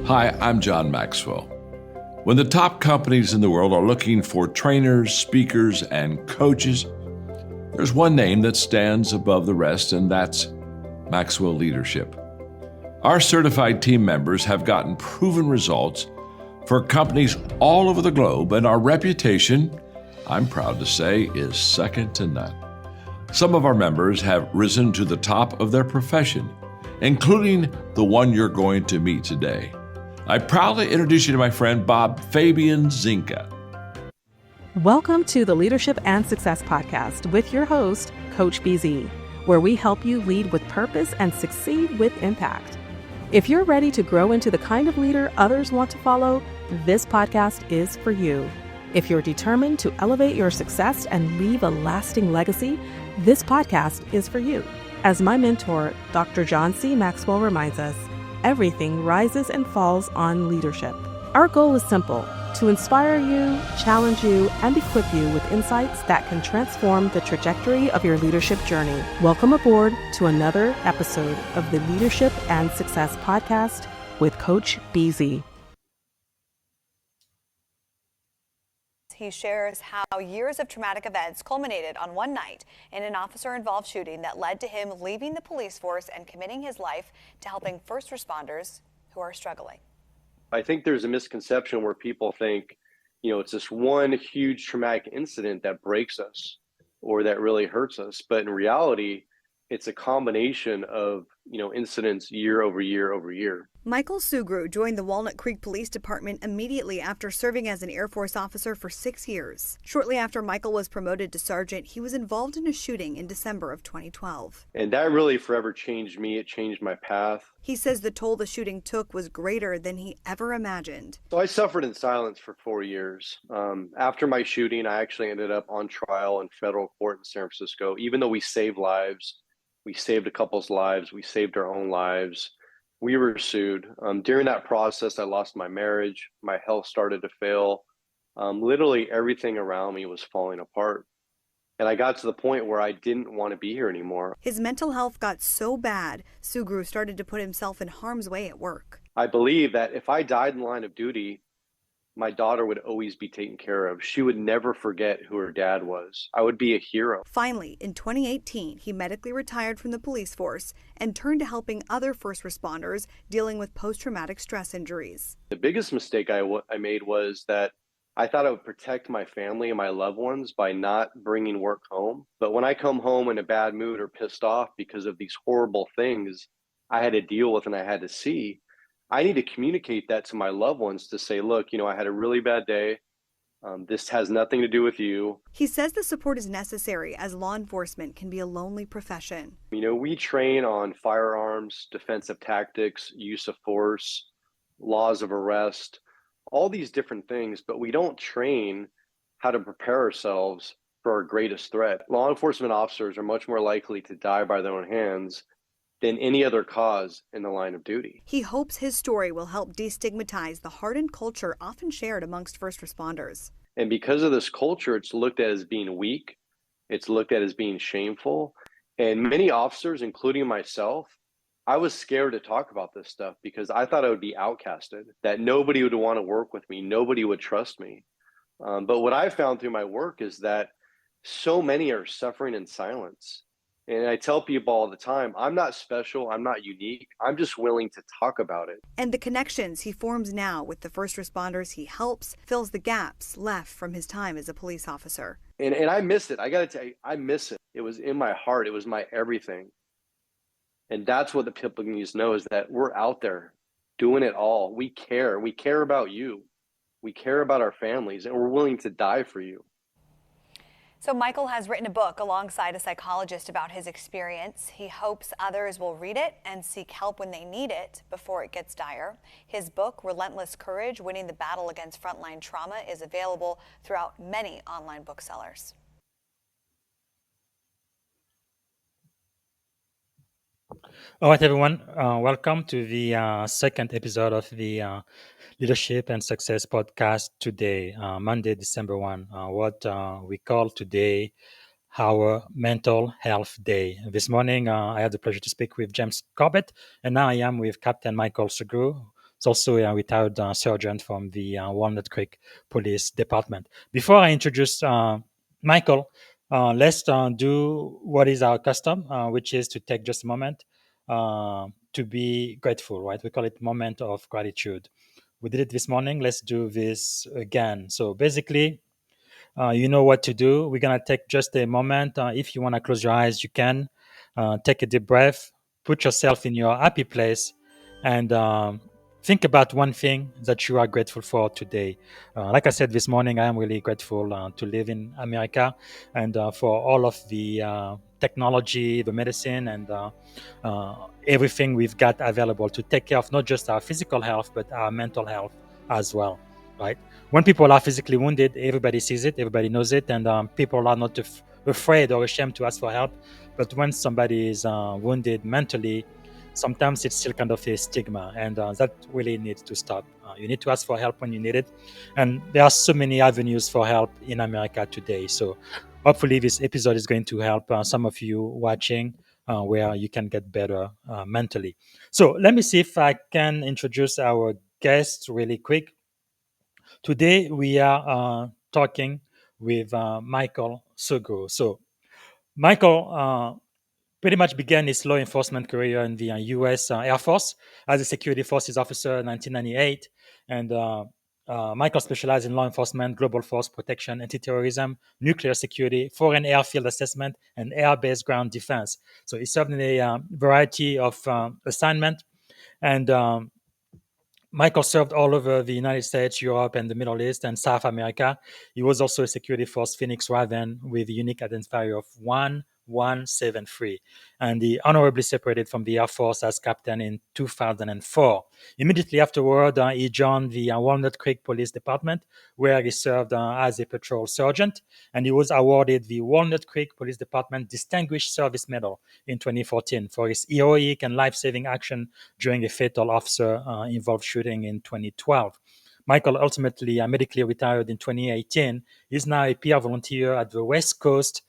Hi, I'm John Maxwell. When the top companies in the world are looking for trainers, speakers, and coaches, there's one name that stands above the rest, and that's Maxwell Leadership. Our certified team members have gotten proven results for companies all over the globe, and our reputation, I'm proud to say, is second to none. Some of our members have risen to the top of their profession, including the one you're going to meet today. I proudly introduce you to my friend Bob Fabian Zinka. Welcome to the Leadership and Success Podcast with your host, Coach BZ, where we help you lead with purpose and succeed with impact. If you're ready to grow into the kind of leader others want to follow, this podcast is for you. If you're determined to elevate your success and leave a lasting legacy, this podcast is for you. As my mentor, Dr. John C. Maxwell reminds us, everything rises and falls on leadership. Our goal is simple: to inspire you, challenge you, and equip you with insights that can transform the trajectory of your leadership journey. Welcome aboard to another episode of the Leadership and Success Podcast with Coach BZ. He shares how years of traumatic events culminated on one night in an officer-involved shooting that led to him leaving the police force and committing his life to helping first responders who are struggling. I think there's a misconception where people think, it's this one huge traumatic incident that breaks us or that really hurts us. But in reality, it's a combination of, incidents year over year over year. Michael Sugrue joined the Walnut Creek Police Department immediately after serving as an Air Force officer for 6 years. Shortly after Michael was promoted to sergeant, he was involved in a shooting in December of 2012. And that really forever changed me. It changed my path. He says the toll the shooting took was greater than he ever imagined. So I suffered in silence for 4 years. After my shooting, I actually ended up on trial in federal court in San Francisco. Even though we saved lives, we saved a couple's lives, we saved our own lives, we were sued. During that process, I lost my marriage. My health started to fail. Literally everything around me was falling apart. And I got to the point where I didn't want to be here anymore. His mental health got so bad, Sugrue started to put himself in harm's way at work. I believe that if I died in the line of duty, my daughter would always be taken care of. She would never forget who her dad was. I would be a hero. Finally, in 2018, he medically retired from the police force and turned to helping other first responders dealing with post-traumatic stress injuries. The biggest mistake I made was that I thought I would protect my family and my loved ones by not bringing work home. But when I come home in a bad mood or pissed off because of these horrible things I had to deal with and I had to see, I need to communicate that to my loved ones to say, look, I had a really bad day. This has nothing to do with you. He says the support is necessary as law enforcement can be a lonely profession. We train on firearms, defensive tactics, use of force, laws of arrest, all these different things, but we don't train how to prepare ourselves for our greatest threat. Law enforcement officers are much more likely to die by their own hands than any other cause in the line of duty. He hopes his story will help destigmatize the hardened culture often shared amongst first responders. And because of this culture, it's looked at as being weak. It's looked at as being shameful. And many officers, including myself, I was scared to talk about this stuff because I thought I would be outcasted, that nobody would want to work with me. Nobody would trust me. But what I found through my work is that so many are suffering in silence. And I tell people all the time, I'm not special, I'm not unique, I'm just willing to talk about it. And the connections he forms now with the first responders he helps fills the gaps left from his time as a police officer. And I miss it. I got to tell you, I miss it. It was in my heart. It was my everything. And that's what the people need to know is that we're out there doing it all. We care. We care about you. We care about our families, and we're willing to die for you. So Michael has written a book alongside a psychologist about his experience. He hopes others will read it and seek help when they need it before it gets dire. His book, Relentless Courage, Winning the Battle Against Frontline Trauma, is available throughout many online booksellers. All right, everyone. Welcome to the second episode of the Leadership and Success podcast today, Monday, December 1, what we call today our Mental Health Day. This morning, I had the pleasure to speak with James Corbett, and now I am with Captain Michael Sugrue. is also a retired sergeant from the Walnut Creek Police Department. Before I introduce Michael, let's do what is our custom, which is to take just a moment to be grateful, right? We call it moment of gratitude. We did it this morning. Let's do this again. So basically, you know what to do. We're going to take just a moment. If you want to close your eyes, you can. Take a deep breath, put yourself in your happy place, and think about one thing that you are grateful for today. Like I said this morning, I am really grateful to live in America and for all of the technology, the medicine, and everything we've got available to take care of not just our physical health, but our mental health as well, right? When people are physically wounded, everybody sees it, everybody knows it, and people are not afraid or ashamed to ask for help. But when somebody is wounded mentally, sometimes it's still kind of a stigma, and that really needs to stop. You need to ask for help when you need it, and there are so many avenues for help in America today. So hopefully, this episode is going to help some of you watching. Where you can get better mentally. So let me see if I can introduce our guest really quick. Today we are talking with Michael Sugrue. So Michael pretty much began his law enforcement career in the U.S. Air Force as a security forces officer in 1998, and Michael specialized in law enforcement, global force protection, anti-terrorism, nuclear security, foreign airfield assessment, and air-based ground defense. So he served in a variety of assignments, and Michael served all over the United States, Europe, and the Middle East and South America. He was also a security force Phoenix Raven with a unique identifier of 1173. And he honorably separated from the Air Force as captain in 2004. Immediately afterward, he joined the Walnut Creek Police Department, where he served as a patrol sergeant. And he was awarded the Walnut Creek Police Department Distinguished Service Medal in 2014 for his heroic and life-saving action during a fatal officer-involved shooting in 2012. Michael ultimately medically retired in 2018. He's now a peer volunteer at the West Coast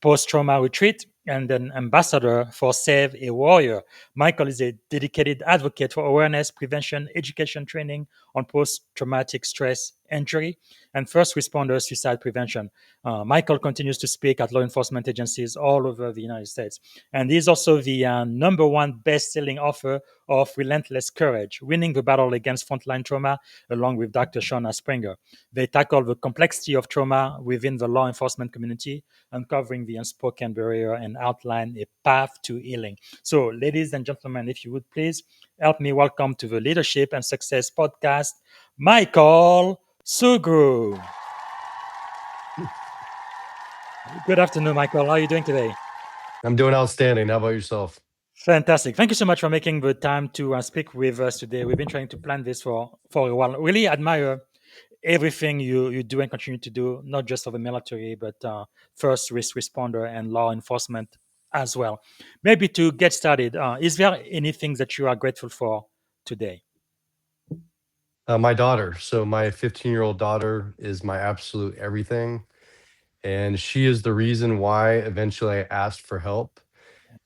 Post-Trauma Retreat and an ambassador for Save a Warrior. Michael is a dedicated advocate for awareness, prevention, education training on post-traumatic stress injury and first responder suicide prevention. Michael continues to speak at law enforcement agencies all over the United States. And he's also the number one best-selling author of Relentless Courage, Winning the Battle Against Frontline Trauma, along with Dr. Shauna Springer. They tackle the complexity of trauma within the law enforcement community, uncovering the unspoken barrier and outline a path to healing. So, ladies and gentlemen, if you would please help me welcome to the Leadership and Success Podcast, Michael Sugrue. Good afternoon, Michael. How are you doing today? I'm doing outstanding. How about yourself? Fantastic. Thank you so much for making the time to speak with us today. We've been trying to plan this for a while. Really admire everything you do and continue to do, not just for the military, but first responder and law enforcement as well. Maybe to get started, is there anything that you are grateful for today? My daughter. So, my 15-year-old daughter is my absolute everything. And she is the reason why eventually I asked for help.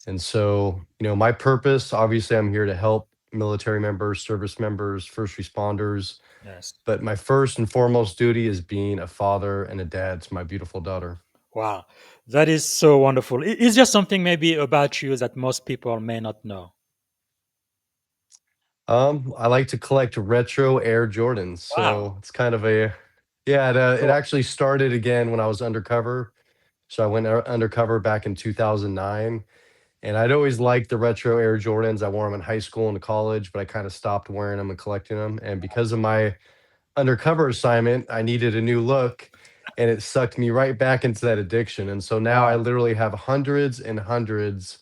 And so, my purpose obviously, I'm here to help military members, service members, first responders. Yes. But my first and foremost duty is being a father and a dad to my beautiful daughter. Wow. That is so wonderful. Is there something maybe about you that most people may not know? I like to collect retro Air Jordans. So Wow. it's kind of yeah, it So, actually started again when I was undercover. So I went undercover back in 2009. And I'd always liked the retro Air Jordans. I wore them in high school and college, but I kind of stopped wearing them and collecting them. And because of my undercover assignment, I needed a new look, and it sucked me right back into that addiction. And so now I wow. literally have hundreds and hundreds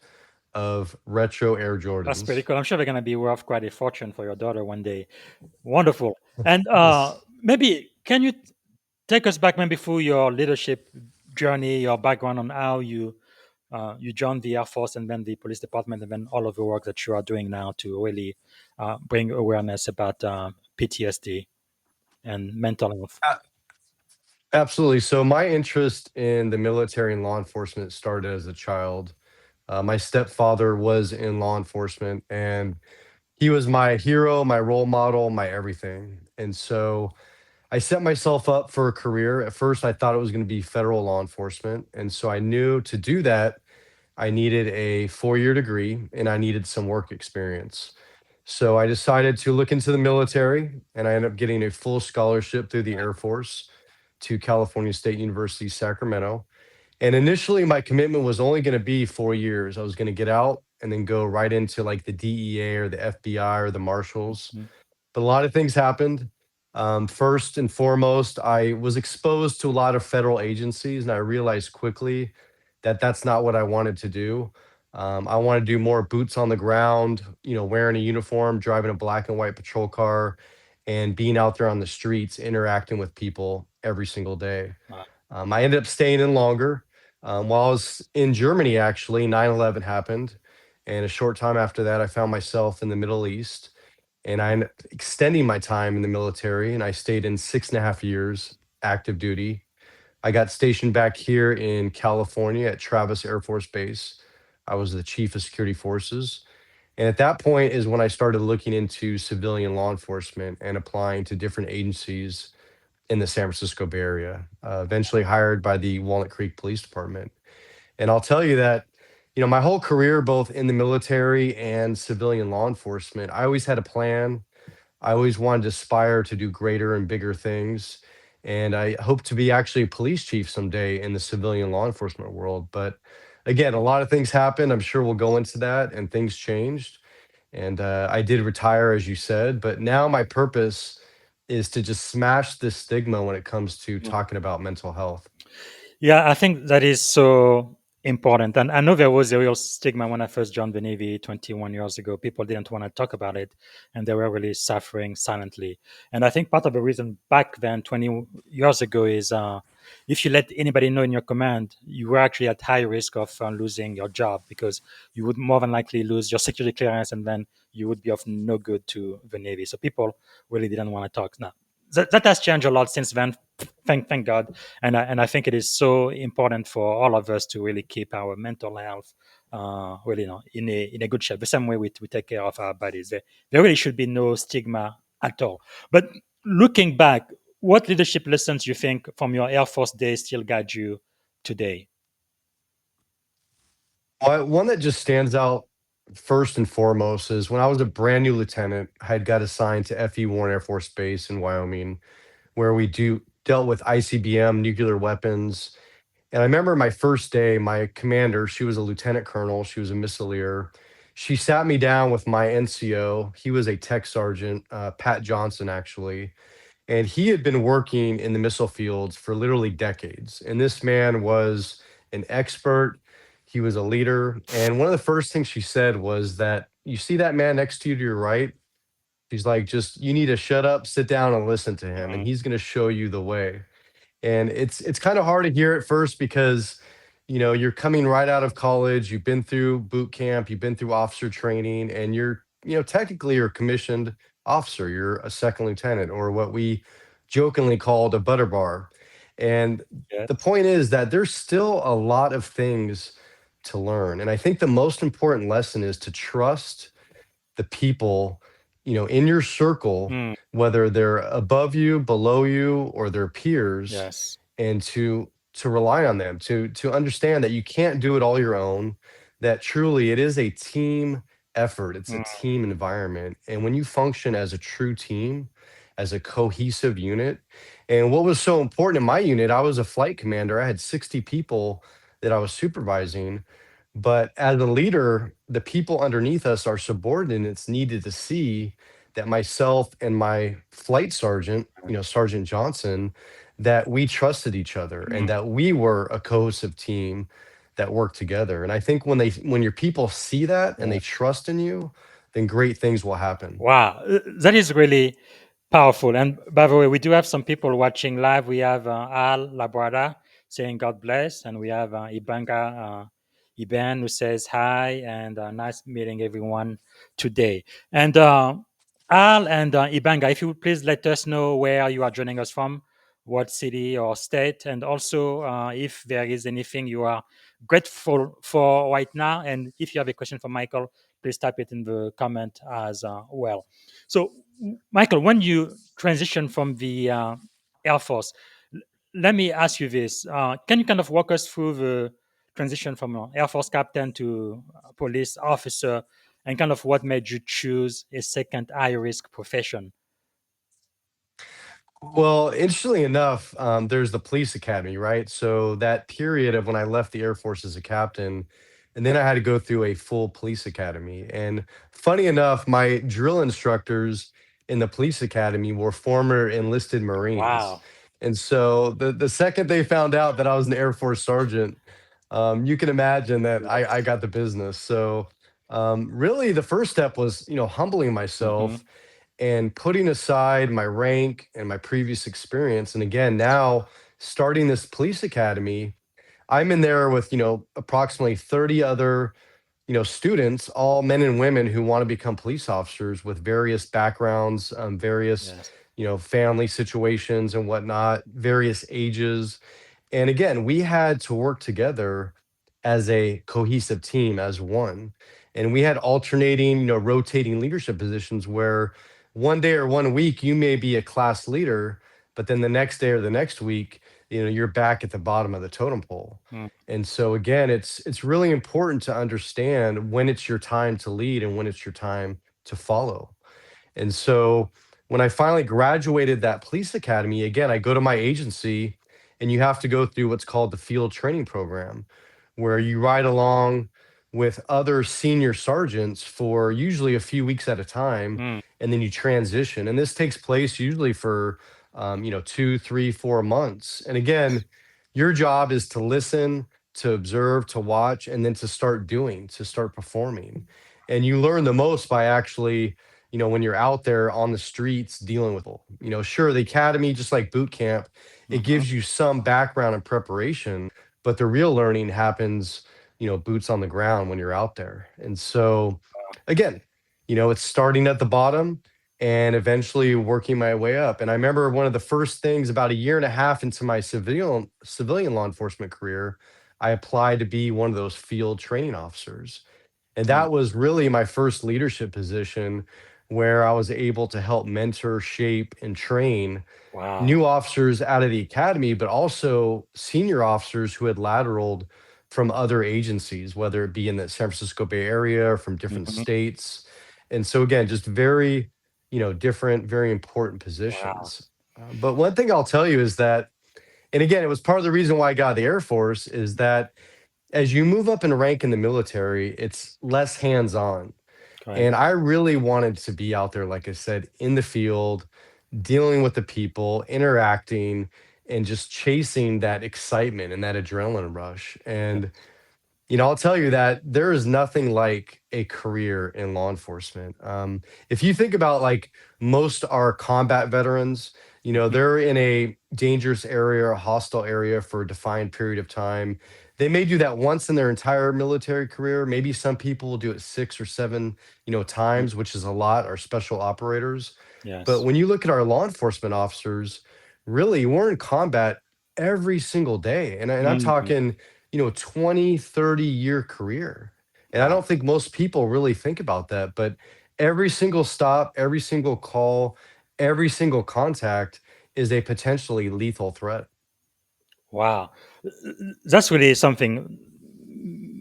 of retro Air That's pretty Jordans. cool. I'm sure they're going to be worth quite a fortune for your daughter one day. Wonderful. And Yes. maybe can you take us back maybe through your leadership journey, your background on how you joined the Air Force and then the police department, and then all of the work that you are doing now to really bring awareness about PTSD and mental health. A- Absolutely. So my interest in the military and law enforcement started as a child. My stepfather was in law enforcement, and He was my hero, my role model, my everything. And so I set myself up for a career. At first, I thought it was going to be federal law enforcement. And so I knew to do that, I needed a 4-year degree and I needed some work experience. So I decided to look into the military, and I ended up getting a full scholarship through the Air Force to California State University, Sacramento. And initially, my commitment was only going to be 4 years. I was going to get out and then go right into like the DEA or the FBI or the Marshals. Mhm. But a lot of things happened. First and foremost, I was exposed to a lot of federal agencies, and I realized quickly that that's not what I wanted to do. I want to do more boots on the ground, wearing a uniform, driving a black and white patrol car, and being out there on the streets, interacting with people every single day. Wow. I ended up staying in longer. While I was in Germany, actually, 9/11 happened. And a short time after that, I found myself in the Middle East. And I ended up extending my time in the military, and I stayed in 6.5 years active duty. I got stationed back here in California at Travis Air Force Base. I was the chief of security forces. And at that point is when I started looking into civilian law enforcement and applying to different agencies in the San Francisco Bay Area, eventually hired by the Walnut Creek Police Department. And I'll tell you that, my whole career, both in the military and civilian law enforcement, I always had a plan. I always wanted to aspire to do greater and bigger things. And I hope to be actually a police chief someday in the civilian law enforcement world. But again, a lot of things happened. I'm sure we'll go into that, and things changed. And I did retire, as you said, but now my purpose is to just smash this stigma when it comes to talking about mental health. Yeah, I think that is so important. And I know there was a real stigma when I first joined the Navy 21 years ago. People didn't want to talk about it, and they were really suffering silently. And I think part of the reason back then, 20 years ago, is if you let anybody know in your command, you were actually at high risk of losing your job, because you would more than likely lose your security clearance, and then you would be of no good to the Navy. So people really didn't want to talk. Now, that has changed a lot since then. Thank God. And I think it is so important for all of us to really keep our mental health really, in a good shape. The same way we take care of our bodies. There really should be no stigma at all. But looking back, what leadership lessons you think from your Air Force days still guide you today? One that just stands out first and foremost is when I was a brand new lieutenant, I had got assigned to FE Warren Air Force Base in Wyoming, where we dealt with ICBM, nuclear weapons. And I remember my first day, my commander, she was a lieutenant colonel, she was a missileer. She sat me down with my NCO. He was a tech sergeant, Pat Johnson, actually. And he had been working in the missile fields for literally decades. And this man was an expert. He was a leader. And one of the first things she said was that, you see that man next to you to your right? She's like, just, you need to shut up, sit down, and listen to him. And Mhm. he's going to show you the way. And it's kind of hard to hear at first because, you're coming right out of college, you've been through boot camp, you've been through officer training, and technically you're a commissioned officer, you're a second lieutenant, or what we jokingly called a butter bar. And the Yes. point is that there's still a lot of things to learn. And I think the most important lesson is to trust the people, in your circle, Mm, whether they're above you, below you, or their peers, yes. and to rely on them, to understand that you can't do it all your own, that truly it is a team effort, it's a Mm, team environment. And when you function as a true team, as a cohesive unit, and what was so important in my unit, I was a flight commander, I had 60 people that I was supervising. But as a leader, the people underneath us, our subordinates, needed to see that myself and my flight sergeant, Sergeant Johnson, that we trusted each other and mm, that we were a cohesive team that worked together. And I think when your people see that and they yes. trust in you, then great things will happen. Wow, that is really powerful. And by the way, we do have some people watching live. We have Al Labrada saying God bless, and we have Iben who says hi and nice meeting everyone today. And Al and Ibanga, if you would please let us know where you are joining us from, what city or state, and also if there is anything you are grateful for right now. And if you have a question for Michael, please type it in the comment as well. So, Michael, when you transition from the Air Force, let me ask you this. Can you kind of walk us through the transition from Air Force captain to police officer and kind of what made you choose a second high risk profession? Well, interestingly enough, there's the police academy, right? So that period of when I left the Air Force as a captain, and then I had to go through a full police academy. And funny enough, my drill instructors in the police academy were former enlisted Marines. Wow. And so the second they found out that I was an Air Force sergeant, you can imagine that I got the business. So really, the first step was, humbling Hmm. myself and putting aside my rank and my previous experience. And again, now starting this police academy, I'm in there with, approximately 30 other, students, all men and women who want to become police officers with various backgrounds, various, Yes. family situations and whatnot, various ages. And again, we had to work together as a cohesive team, as one. And we had alternating, rotating leadership positions where one day or one week you may be a class leader, but then the next day or the next week, you're back at the bottom of the totem pole. Mm. And so again, it's really important to understand when it's your time to lead and when it's your time to follow. And so when I finally graduated that police academy, again, I go to my agency and you have to go through what's called the field training program, where you ride along with other senior sergeants for usually a few weeks at a time, Mm. and then you transition. And this takes place usually for 2, 3, 4 months. And again, your job is to listen, to observe, to watch, and then to start doing, to start performing. And you learn the most by actually, when you're out there on the streets dealing with people. Sure, the academy, just like boot camp, it Hmm. gives you some background and preparation, but the real learning happens, boots on the ground when you're out there. And so, again, it's starting at the bottom and eventually working my way up. And I remember one of the first things about a year and a half into my civilian law enforcement career, I applied to be one of those field training officers. And Mm. that was really my first leadership position where I was able to help mentor, shape, and train Wow. new officers out of the academy, but also senior officers who had lateraled from other agencies, whether it be in the San Francisco Bay Area or from different Hmm. states. And so, again, just very, different, very important Wow. positions. But one thing I'll tell you is that, and again, it was part of the reason why I got out of the Air Force, is that as you move up in rank in the military, it's less hands on. Correct. And I really wanted to be out there, like I said, in the field, dealing with the people, interacting, and just chasing that excitement and that adrenaline rush. Yeah. And I'll tell you that there is nothing like a career in law enforcement. If you think about like most are combat veterans, Hmm. they're in a dangerous area or a hostile area for a defined period of time. They may do that once in their entire military career. Maybe some people will do it 6 or 7, times, which is a lot, are special operators. But Yes. when you look at our law enforcement officers, really, we're in combat every single day. And I'm Mhm. talking 20, 30-year career. And I Wow. don't think most people really think about that, but every single stop, every single call, every single contact is a potentially lethal threat. Wow. That's really something.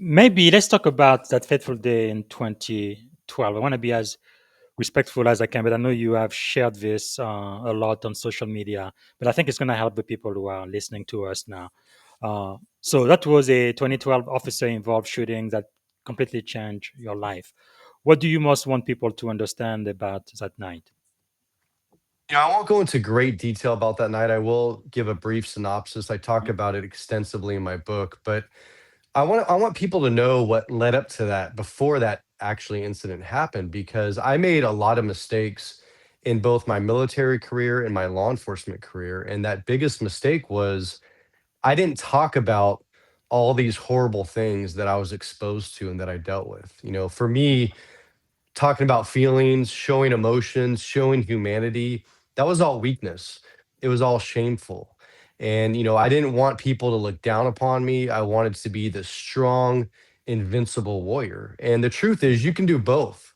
Maybe let's talk about that fateful day in 2012. I want to be as respectful as I can, but I know you have shared this a lot on social media, but I think it's going to help the people who are listening to us now. So that was a 2012 officer involved shooting that completely changed your life. What do you most want people to understand about that night? I won't go into great detail about that night. I will give a brief synopsis. I talk about it extensively in my book, but I want people to know what led up to that before that actually incident happened, because I made a lot of mistakes in both my military career and my law enforcement career. And that biggest mistake was I didn't talk about all these horrible things that I was exposed to and that I dealt with. For me, talking about feelings, showing emotions, showing humanity, that was all weakness. it was all shameful. And, I didn't want people to look down upon me. I wanted to be the strong, invincible warrior. And the truth is, you can do both.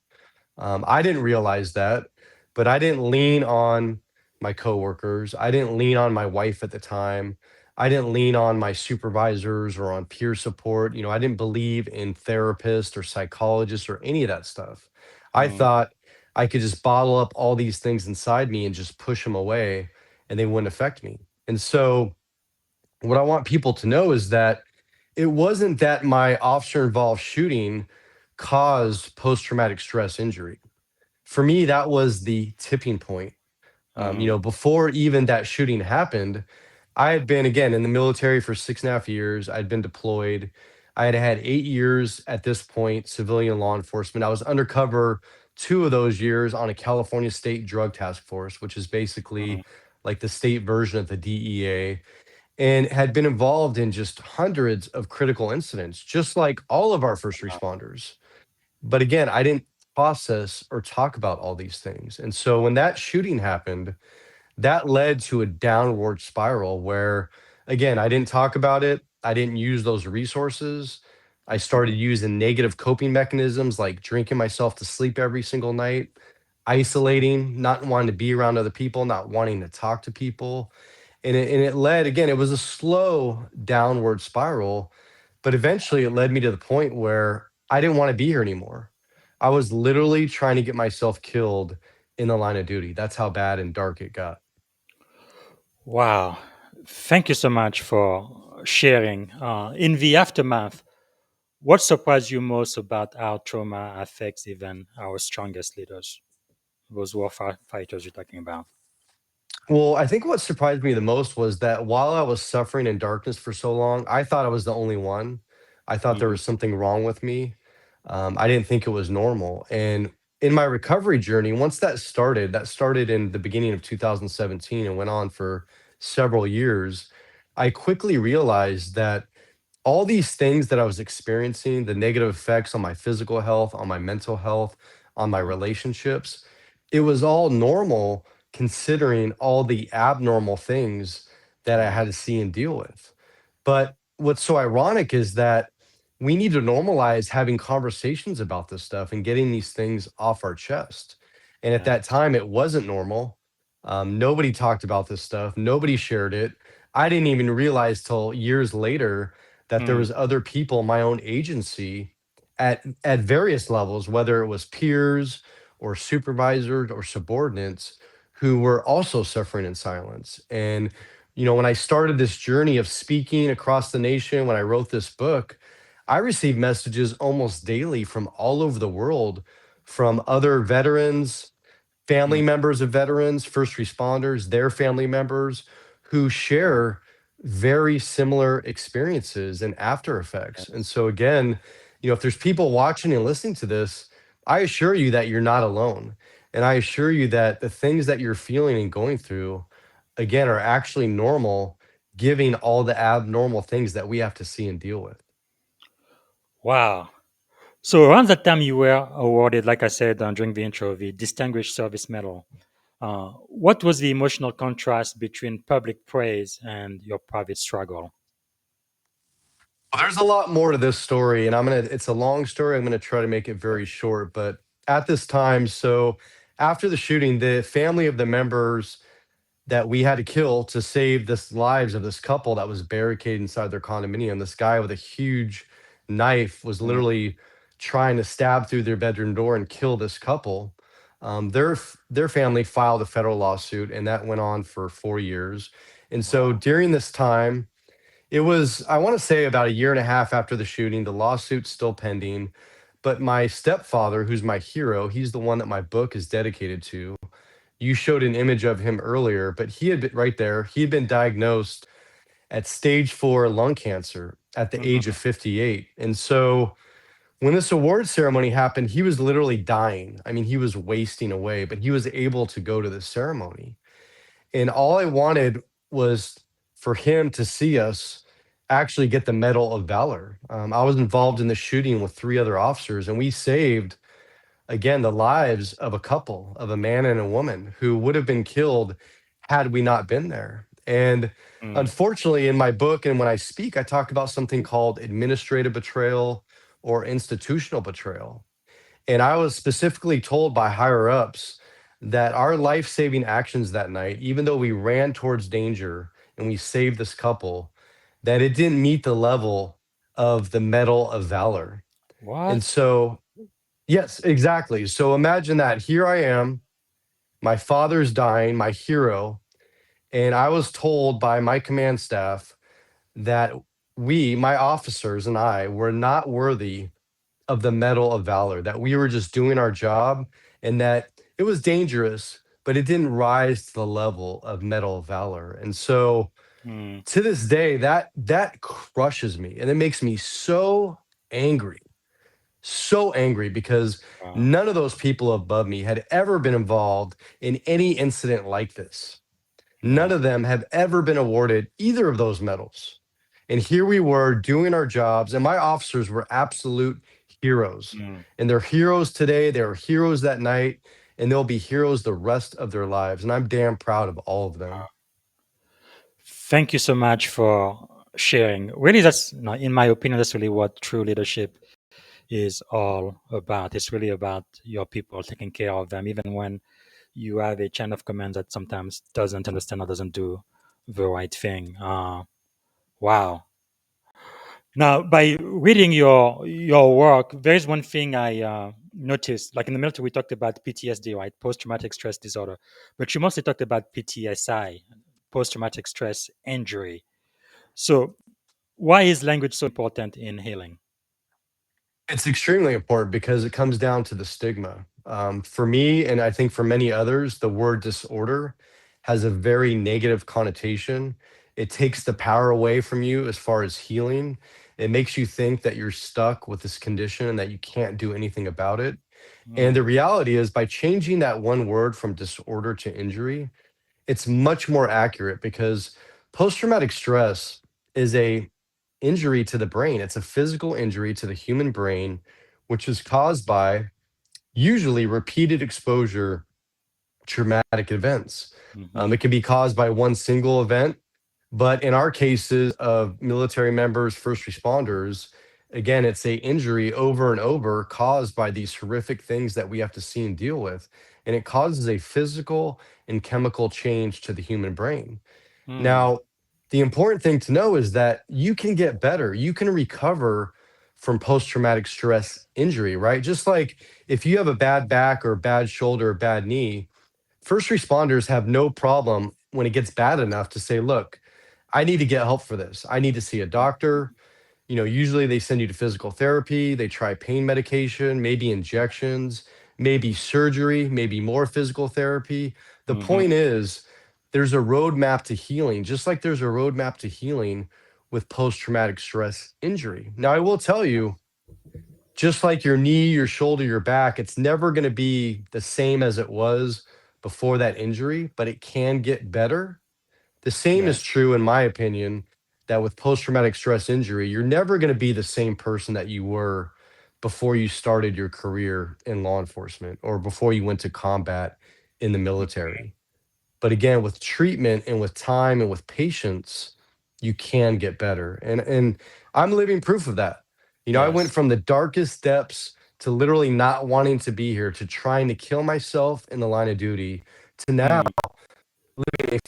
I didn't realize that, but I didn't lean on my coworkers. I didn't lean on my wife at the time. I didn't lean on my supervisors or on peer support. I didn't believe in therapists or psychologists or any of that stuff. I Mm, thought I could just bottle up all these things inside me and just push them away and they wouldn't affect me. And so, what I want people to know is that it wasn't that my officer involved shooting caused post traumatic stress injury. For me, that was the tipping point. mm, Before even that shooting happened, I had been again in the military for 6.5 years. I'd been deployed. I had had 8 years at this point, civilian law enforcement. I was undercover 2 of those years on a California state drug task force, which is mm, basically like the state version of the DEA, and had been involved in just hundreds of critical incidents, just like all of our first responders. But again, I didn't process or talk about all these things. And so when that shooting happened, that led to a downward spiral where, again, I didn't talk about it. I didn't use those resources. I started mm. using negative coping mechanisms like drinking myself to sleep every single night, isolating, not wanting to be around other people, not wanting to talk to people. And it led, again, it was a slow downward spiral, but eventually it led me to the point where I didn't want to be here anymore. I was literally trying to get myself killed in the line of duty. That's how bad and dark it got. Wow. Thank you so much for sharing. In the aftermath, what surprised you most about how trauma affects even our strongest leaders, those war fighters you're talking about? Well, I think what surprised me the most was that while I was suffering in darkness for so long, I thought I was the only one. I thought there Mm, was something wrong with me. I didn't think it was normal. And in my recovery journey, once that started in the beginning of 2017 and went on for several years. I quickly realized that all these things that I was experiencing, the negative effects on my physical health, on my mental health, on my relationships, it was all normal considering all the abnormal things that I yeah. had to see and deal with. But what's so ironic is that we need to normalize having conversations about this stuff and getting these things off our chest. And at that Yes. time, it wasn't normal. Nobody talked about this stuff. Nobody shared it. I didn't even realize till years later that there Mm, was other people in my own agency at various levels, whether it was peers or supervisors or subordinates, who were also suffering in silence. And when I started this journey of speaking across the nation, when I wrote this book, I received messages almost daily from all over the world, from other veterans, family mm, members of veterans, first responders, their family members who share very similar experiences and after effects. And yes. so, again, if there's people watching and listening to this, I assure you that you're not alone. And I assure you that the things that you're feeling and going through, again, are actually normal, giving all the abnormal things that we have to see and deal with. Wow. So around that time, you were awarded, like I said during the intro, the Distinguished Service Medal. What was the emotional contrast between public praise and your private struggle? Well, there's a lot more to this story, and it's a long story. I'm gonna try to make it very short. But at this time, so after the shooting, the family of the members that we had to kill to save the lives of this couple that was barricaded inside their condominium, this guy with a huge knife was Mm, literally trying to stab through their bedroom door and kill this couple. Their family filed a federal lawsuit, and that went on for 4 years. And so wow. during this time, it was, I want to say, about a year and a half after the shooting. The lawsuit's still pending. But my stepfather, who's my hero, he's the one that my book is dedicated to. You showed an image of him earlier, but he had been right there. He had been diagnosed at stage 4 lung cancer at the age of Mm, 58. And so when this award ceremony happened, he was literally dying. I mean, he was wasting away, but he was able to go to the ceremony. And all I wanted was for him to see us actually get the Medal of Valor. I was involved in the shooting with 3 other officers, and we saved, again, the lives of a couple, of a man and a woman who would have been killed had we not been there. And Mm. unfortunately, in my book and when I speak, I talk about something called administrative betrayal or institutional betrayal. And I was specifically told by higher ups that our life saving actions that night, even though we ran towards danger and we saved this couple, that it didn't meet the level of the Medal of Valor. And What? so, yes, exactly. So imagine that here I am, my father's dying, my hero, and I was told by my command staff that we, my officers and I, were not worthy of the Medal of Valor, that we were just doing our job and that it was dangerous, but it didn't rise to the level of Medal of Valor. And so Mm. to this day, that crushes me and it makes me so angry because Wow. none of those people above me had ever been involved in any incident like this. None Yeah. of them have ever been awarded either of those medals. And here we were doing our jobs, and my officers were absolute heroes. Mm. And they're heroes today. They were heroes that night, and they'll be heroes the rest of their lives. And I'm damn proud of all of them. Thank you so much for sharing. Really, that's, no, in my opinion, that's really what true leadership is all about. It's really about your people, taking care of them, even when you have a chain of command that sometimes doesn't understand or doesn't do the right thing. Wow. Now, by reading your work, there is one thing I noticed. Like in the military, we talked about PTSD, right? Post traumatic stress disorder, but you mostly talked about PTSI, post traumatic stress injury. So, why is language so important in healing? It's extremely important because it comes down to the stigma. For me, and I think for many others, the word disorder has a very negative connotation. It takes the power away from you as far as healing. It makes you think that you're stuck with this condition and that you can't do anything about it. And Mm, the reality is, by changing that one word from disorder to injury, it's much more accurate because post-traumatic stress is a injury to the brain. It's a physical injury to the human brain, which is caused by usually repeated exposure to traumatic events. mhm, It can be caused by one single event, but in our cases of military members, first responders, again, it's a injury over and over caused by these horrific things that we have to see and deal with. And it causes a physical and chemical change to the human brain. mm, Now, the important thing to know is that you can get better. You can recover from post traumatic stress injury, right? Just like if you have a bad back or bad shoulder or bad knee, first responders have no problem when it gets bad enough to say, look, I need to get help for this. I need to see a doctor. Usually they send you to physical therapy, they try pain medication, maybe injections, maybe surgery, maybe more physical therapy. The mhm, point is, there's a roadmap to healing, just like there's a roadmap to healing with post traumatic stress injury. Now, I will tell you, just like your knee, your shoulder, your back, it's never going to be the same as it was before that injury, but it can get better. The same is yes. true, in my opinion, that with post traumatic stress injury, you're never going to be the same person that you were before you started your career in law enforcement or before you went to combat in the military. But again, with treatment and with time and with patience, you can get better. And I'm living proof of that. I went Yes. from the darkest depths to literally not wanting to be here to trying to kill myself in the line of duty to now Mm. living a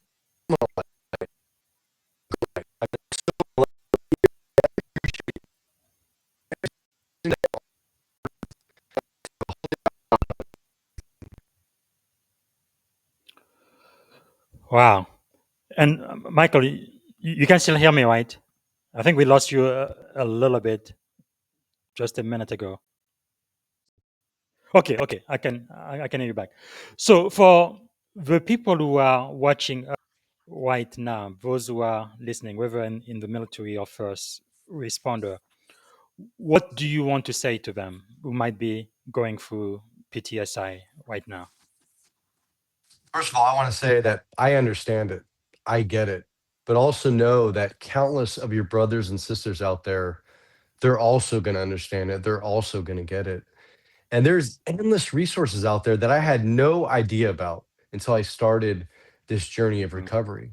Wow. And Michael, you can still hear me, right? I think we lost you a little bit just a minute ago. Okay, okay, I can hear you back. So for the people who are watching right now, those who are listening, whether in the military or first responder, what do you want to say to them who might be going through PTSI right now? First of all, I want to say that I understand it. I get it. But also know that countless of your brothers and sisters out there, they're also going to understand it. They're also going to get it. And there's endless resources out there that I had no idea about until I started this journey of recovery.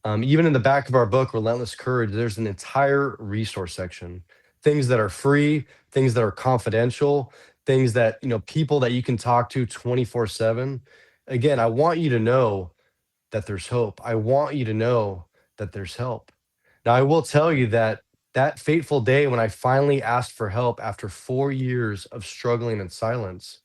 Even in the back of our book, Relentless Courage, there's an entire resource section, things that are free, things that are confidential, things that, people that you can talk to 24/7. Again, I want you to know that there's hope. I want you to know that there's help. Now, I will tell you that that fateful day when I finally asked for help after 4 years of struggling in silence,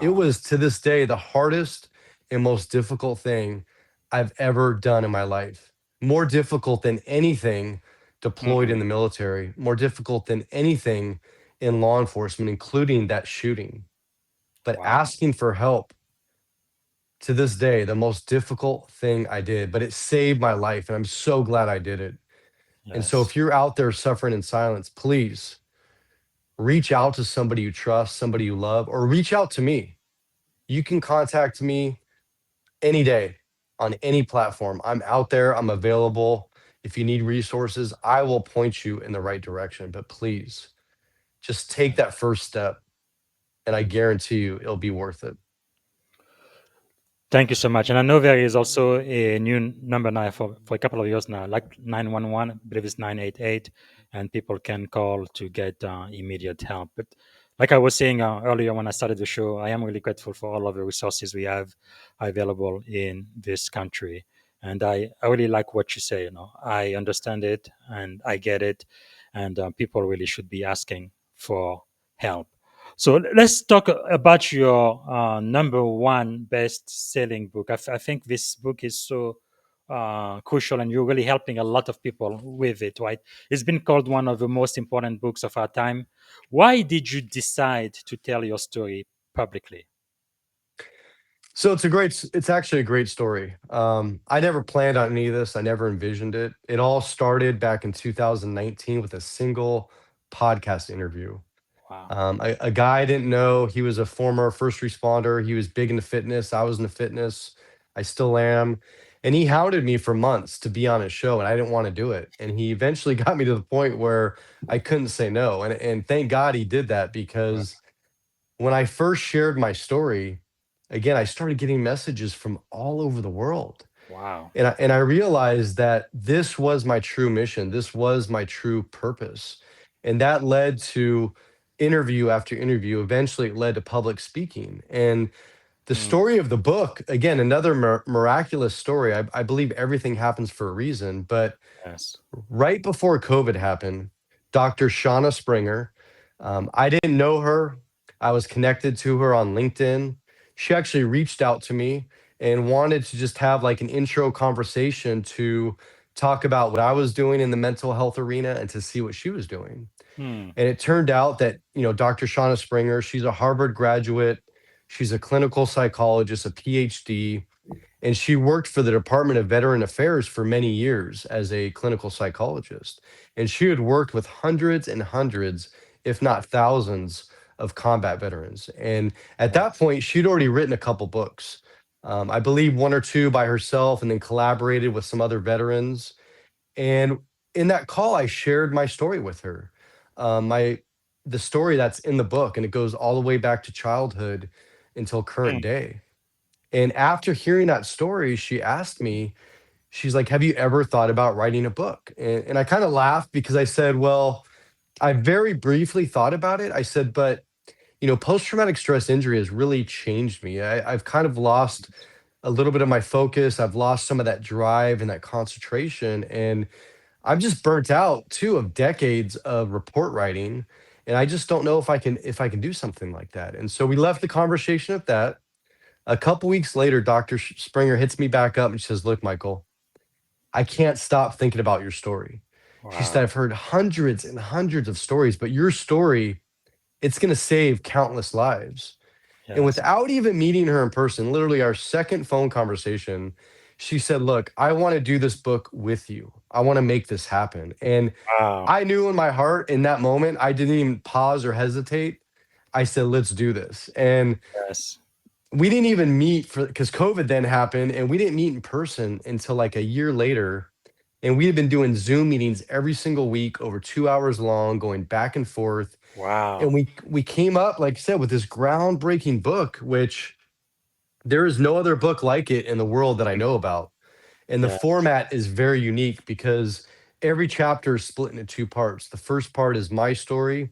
it Wow. was to this day the hardest and most difficult thing I've ever done in my life. More difficult than anything deployed in Mm, the military, more difficult than anything in law enforcement, including that shooting. But wow. asking for help, to this day, the most difficult thing I did, but it saved my life. And I'm so glad I did it. And so Yes. if you're out there suffering in silence, please reach out to somebody you trust, somebody you love, or reach out to me. You can contact me any day on any platform. I'm out there, I'm available. If you need resources, I will point you in the right direction. But please just take that first step, and I guarantee you it'll be worth it. Thank you so much. And I know there is also a new number now for a couple of years now, like 911, I believe it's 988, and people can call to get immediate help. But like I was saying earlier when I started the show, I am really grateful for all of the resources we have available in this country. And I really like what you say. I understand it and I get it. And people really should be asking for help. So let's talk about your number one best-selling book. I think this book is so crucial, and you're really helping a lot of people with it, right? It's been called one of the most important books of our time. Why did you decide to tell your story publicly? So it's actually a great story. I never planned on any of this. I never envisioned it. It all started back in 2019 with a single podcast interview. Wow. A guy I didn't know. He was a former first responder. He was big into fitness. I was into fitness. I still am. And he hounded me for months to be on his show, and I didn't want to do it. And he eventually got me to the point where I couldn't say no. And thank God he did that, Wow. because when I first shared my story, again, I started getting messages from all over the world. Wow. And I realized that this was my true mission. This was my true purpose. And that led to interview after interview. Eventually, it led to public speaking. And the Mm, story of the book, again, another miraculous story. I believe everything happens for a reason. But yes. right before COVID happened, Dr. Shauna Springer, I didn't know her. I was connected to her on LinkedIn. She actually reached out to me and wanted to just have like an intro conversation to talk about what I was doing in the mental health arena and to see what she was doing. Hmm. And it turned out that, Dr. Shauna Springer, she's a Harvard graduate. She's a clinical psychologist, a PhD, and she worked for the Department of Veteran Affairs for many years as a clinical psychologist. And she had worked with hundreds and hundreds, if not thousands, of combat veterans. And at Wow. that point, she'd already written a couple books. I believe one or two by herself, and then collaborated with some other veterans. And in that call, I shared my story with her. My the story that's in the book, and it goes all the way back to childhood until current Hmm. day. And after hearing that story, she asked me, she's like, "Have you ever thought about writing a book?" And I kind of laughed because I said, "Well, I very briefly thought about it." I said, "But, post traumatic stress injury has really changed me. I've kind of lost a little bit of my focus. I've lost some of that drive and that concentration. And I'm just burnt out too of decades of report writing. And I just don't know if I can do something like that." And so we left the conversation at that. A couple weeks later, Dr. Springer hits me back up and she says, "Look, Michael, I can't stop thinking about your story." She said, Wow. "I've heard hundreds and hundreds of stories, but your story, it's going to save countless lives." And Yes. without even meeting her in person, literally our second phone conversation, she said, "Look, I want to do this book with you. I want to make this happen." And Wow. I knew in my heart in that moment, I didn't even pause or hesitate. I said, "Let's do this." And Yes. we didn't even meet for because COVID then happened, and we didn't meet in person until like a year later. And we had been doing Zoom meetings every single week, over 2 hours long, going back and forth. And Wow. we came up, like I said, with this groundbreaking book, which There is no other book like it in the world that I know about. And the Yes. format is very unique because every chapter is split into two parts. The first part is my story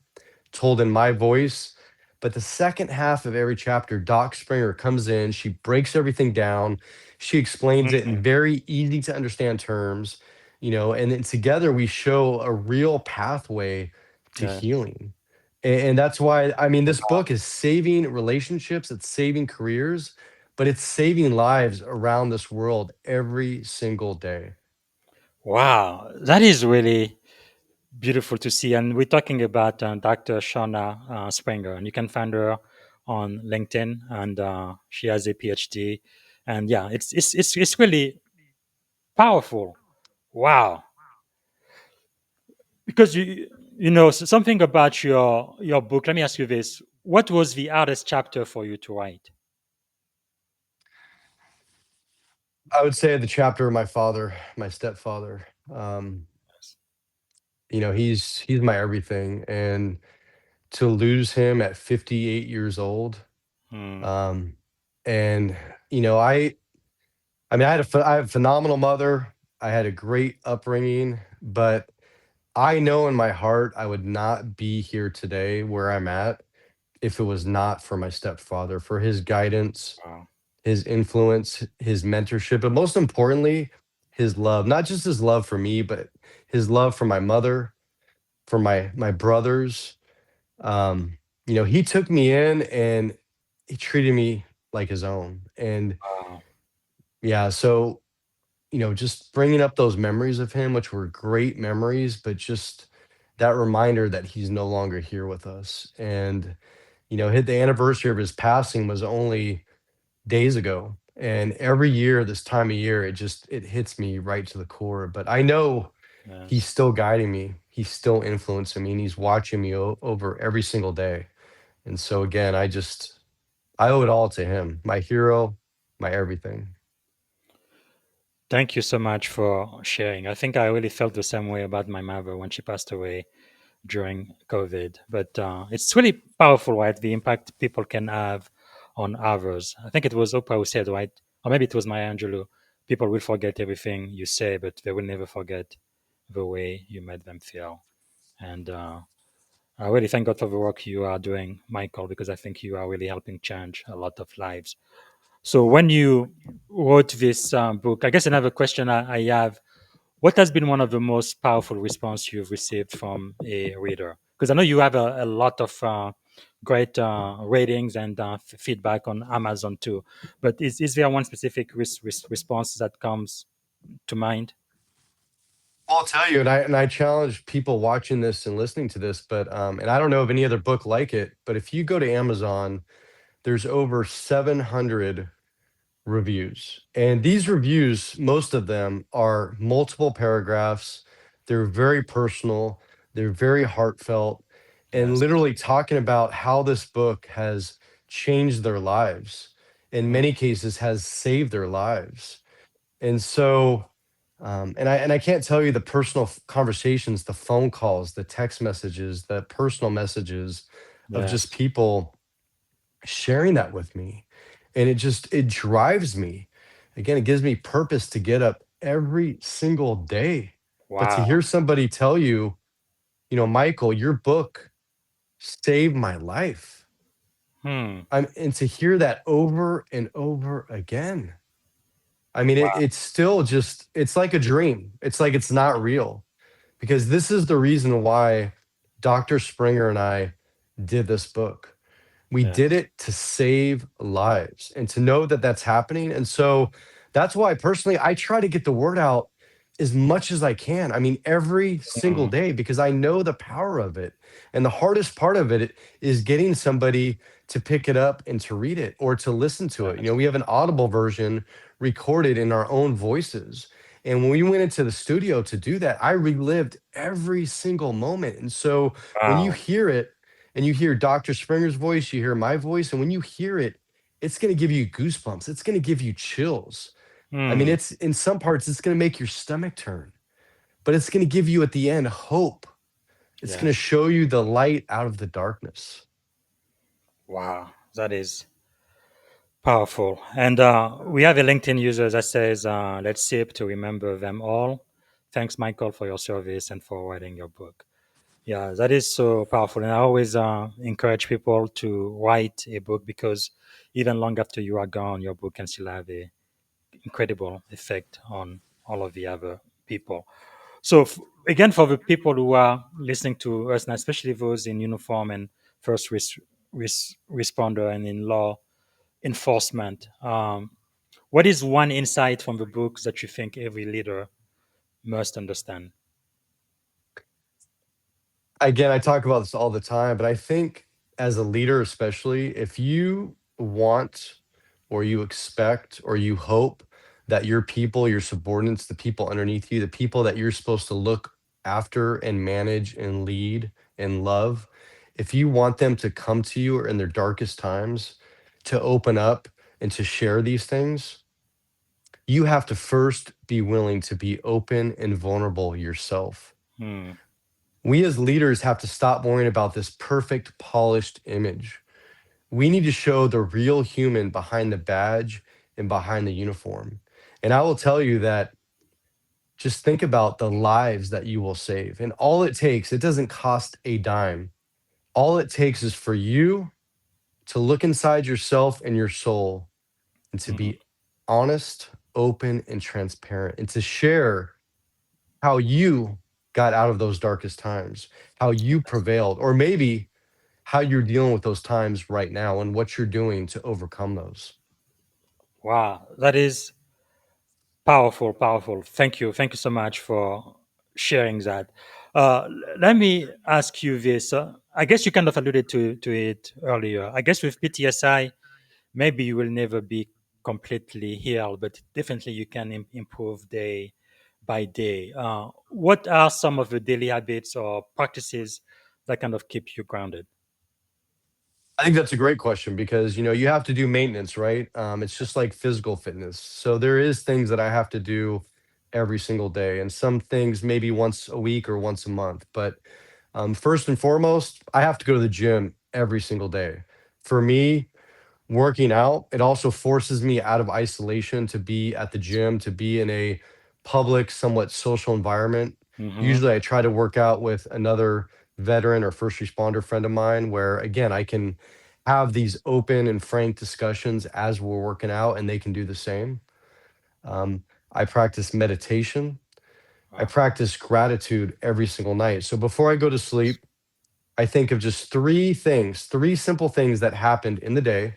told in my voice. But the second half of every chapter, Doc Springer comes in, she breaks everything down, she explains it in Mm, very easy to understand terms, and then together we show a real pathway to yes. healing. And that's why, I mean, this book is saving relationships, it's saving careers, but it's saving lives around this world every single day. Wow, that is really beautiful to see. And we're talking about Dr. Shauna Springer, and you can find her on LinkedIn, and she has a PhD. And yeah, it's really powerful. Wow, because something about your book. Let me ask you this: what was the hardest chapter for you to write? I would say the chapter of my father, my stepfather. Um, he's my everything, and to lose him at 58 years old, Hmm. um, and I mean, I have a phenomenal mother. I had a great upbringing, but I know in my heart I would not be here today where I'm at if it was not for my stepfather, for his guidance, Wow. his influence, his mentorship, but most importantly, his love. Not just his love for me, but his love for my mother, for my brothers. He took me in and he treated me like his own. And Wow. yeah, so just bringing up those memories of him, which were great memories, but just that reminder that he's no longer here with us. And hit the anniversary of his passing was only days ago. And every year, this time of year, it hits me right to the core. But I know he's Yes. still guiding me. He's still influencing me, and he's watching me over every single day. And so again, I owe it all to him, my hero, my everything. Thank you so much for sharing. I think I really felt the same way about my mother when she passed away during COVID. But it's really powerful, right? The impact people can have on others. I think it was Oprah who said, right? Or maybe it was Maya Angelou. People will forget everything you say, but they will never forget the way you made them feel. And I really thank God for the work you are doing, Michael, because I think you are really helping change a lot of lives. So when you wrote this book, I guess another question I have: what has been one of the most powerful response you've received from a reader? Because I know you have a lot of great ratings and feedback on Amazon too. But is there one specific response that comes to mind? I'll tell you, and I challenge people watching this and listening to this, but and I don't know of any other book like it, but if you go to Amazon, there's over 700 reviews. And these reviews, most of them are multiple paragraphs. They're very personal, they're very heartfelt, and Yes. literally talking about how this book has changed their lives. In Mm, many cases, has saved their lives. And so, and I can't tell you the personal conversations, the phone calls, the text messages, the personal messages of just yes. people sharing that with me. And it drives me. Again, it gives me purpose to get up every single day. But to Wow. hear somebody tell you, Michael, your book saved my life. Hmm. And to hear that over and over again. I mean, Wow. it's still just, it's like a dream. It's like it's not real because this is the reason why Dr. Springer and I did this book. We did Yes. it to save lives and to know that that's happening. And so that's why personally, I try to get the word out as much as I can. I mean, every single Mm, day, because I know the power of it. And the hardest part of it is getting somebody to pick it up and to read it or to listen to it. yes. We have an audible version recorded in our own voices. And when we went into the studio to do that, I relived every single moment. And so when you Wow. hear it, and you hear Dr. Springer's voice, you hear my voice, and when you hear it, it's going to give you goosebumps. It's going to give you chills. I mean, Hmm. it's in some parts, it's going to make your stomach turn, but it's going to give you at the end hope. It's going to Yes. show you the light out of the darkness. Wow. That is Powerful. And we have a LinkedIn user that says, let's sip to remember them all. Thanks, Michael, for your service and for writing your book. Yeah, that is so powerful. And I always encourage people to write a book because even long after you are gone, your book can still have a incredible effect on all of the other people. So, again, for the people who are listening to us, and especially those in uniform and first responder and in law enforcement, what is one insight from the book that you think every leader must understand? Again, I talk about this all the time, but I think as a leader, especially if you want or you expect or you hope that your people, your subordinates, the people underneath you, the people that you're supposed to look after and manage and lead and love, if you want them to come to you in their darkest times to open up and to share these things, you have to first be willing to be open and vulnerable yourself. Hmm. We as leaders have to stop worrying about this perfect, polished image. We need to show the real human behind the badge and behind the uniform. And I will tell you that just think about the lives that you will save. And all it takes, it doesn't cost a dime. All it takes is for you to look inside yourself and your soul and to Mhm. be honest, open, and transparent and to share how you got out of those darkest times, how you prevailed, or maybe how you're dealing with those times right now and what you're doing to overcome those. Wow, that is powerful, powerful. Thank you. Thank you so much for sharing that. Let me ask you this. I guess you kind of alluded to it earlier. I guess with PTSI, maybe you will never be completely healed, but definitely you can improve day by day. What are some of the daily habits or practices that kind of keep you grounded? I think that's a great question because you have to do maintenance, right? It's just like physical fitness. So there is things that I have to do every single day, and some things maybe once a week or once a month. But first and foremost, I have to go to the gym every single day. For me, working out, it also forces me out of isolation to be at the gym, to be in a public, somewhat social environment. Hmm. Usually I try to work out with another veteran or first responder friend of mine where again I can have these open and frank discussions as we're working out and they can do the same. Um, I practice meditation. I Wow. practice gratitude every single night. So before I go to sleep, I think of just three things, three simple things that happened in the day,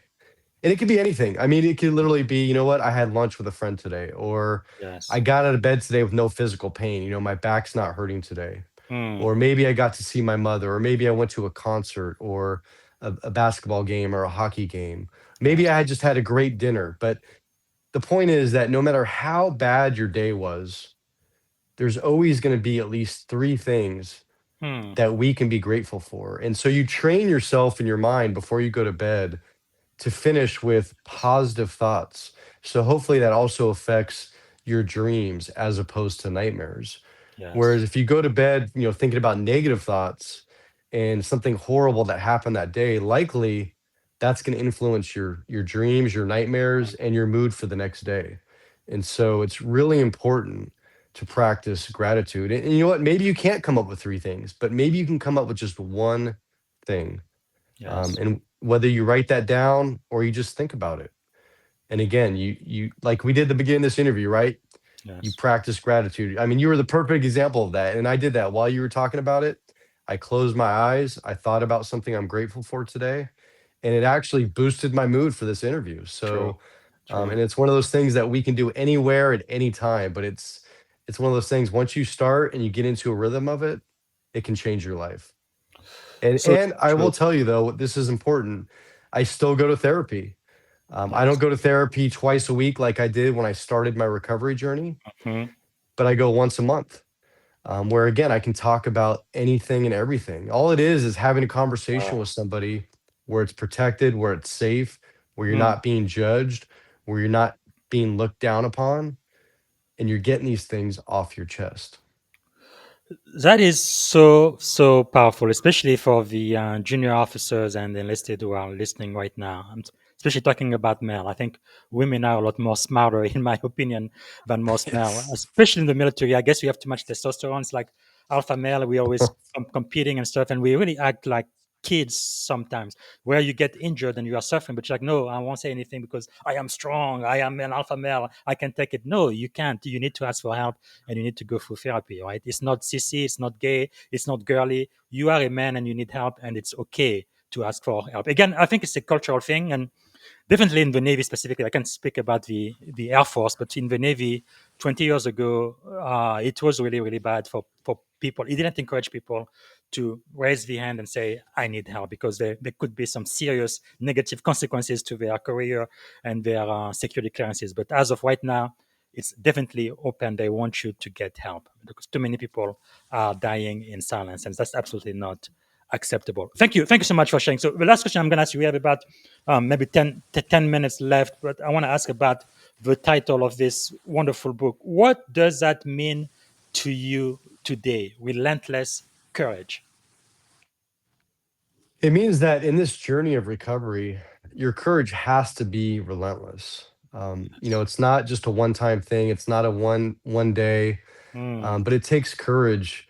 and it could be anything. I mean, it could literally be, I had lunch with a friend today, or I Yes. got out of bed today with no physical pain. My back's not hurting today. Hmm. Or maybe I got to see my mother, or maybe I went to a concert or a basketball game or a hockey game. Maybe I Yes. had just had a great dinner. But the point is that no matter how bad your day was, there's always going to be at least three things Hmm. that we can be grateful for. And so you train yourself in your mind before you go to bed to finish with positive thoughts. So hopefully that also affects your dreams as opposed to nightmares. Whereas Yes. if you go to bed, thinking about negative thoughts and something horrible that happened that day, likely that's going to influence your dreams, your nightmares, and your mood for the next day. And so it's really important to practice gratitude. And you know what? Maybe you can't come up with three things, but maybe you can come up with just one thing. Yes. And whether you write that down or you just think about it. And again, you like we did at the beginning of this interview, right? You Yes. practice gratitude. I mean, you were the perfect example of that. And I did that while you were talking about it. I closed my eyes. I thought about something I'm grateful for today. And it actually boosted my mood for this interview. True. So, True. and it's one of those things that we can do anywhere at any time. But it's one of those things. Once you start and you get into a rhythm of it, it can change your life. So And I will true. tell you though, this is important. I still go to therapy. I don't Yes. go to therapy twice a week like I did when I started my recovery journey, Hmm. but I go once a month, where again I can talk about anything and everything. All it is having a conversation Wow. with somebody where it's protected, where it's safe, where you're Hmm. not being judged, where you're not being looked down upon, and you're getting these things off your chest. That is so powerful, especially for the junior officers and enlisted who are listening right now. I'm especially talking about male. I think women are a lot more smarter, in my opinion, than most male, Yes. especially in the military. I guess we have too much testosterone. It's like alpha male. We always competing and stuff, and we really act like kids sometimes. Where you get injured and you are suffering, but you're like, no, I won't say anything because I am strong. I am an alpha male. I can take it. No, you can't. You need to ask for help and you need to go through therapy, right? It's not sissy, it's not gay, it's not girly. You are a man and you need help, and it's okay to ask for help. Again, I think it's a cultural thing, and definitely in the Navy specifically. I can speak about the Air Force, but in the Navy, 20 years ago, it was really bad for people. It didn't encourage people to raise the hand and say, "I need help," because there could be some serious negative consequences to their career and their security clearances. But as of right now, it's definitely open. They want you to get help because too many people are dying in silence, and that's absolutely not acceptable. Thank you so much for sharing. So the last question I'm going to ask you, we have about maybe 10 minutes left, but I want to ask about the title of this wonderful book. What does that mean to you today? Relentless Courage. It means that in this journey of recovery, your courage has to be relentless. It's not just a one-time thing. It's not a one day, Mm, but it takes courage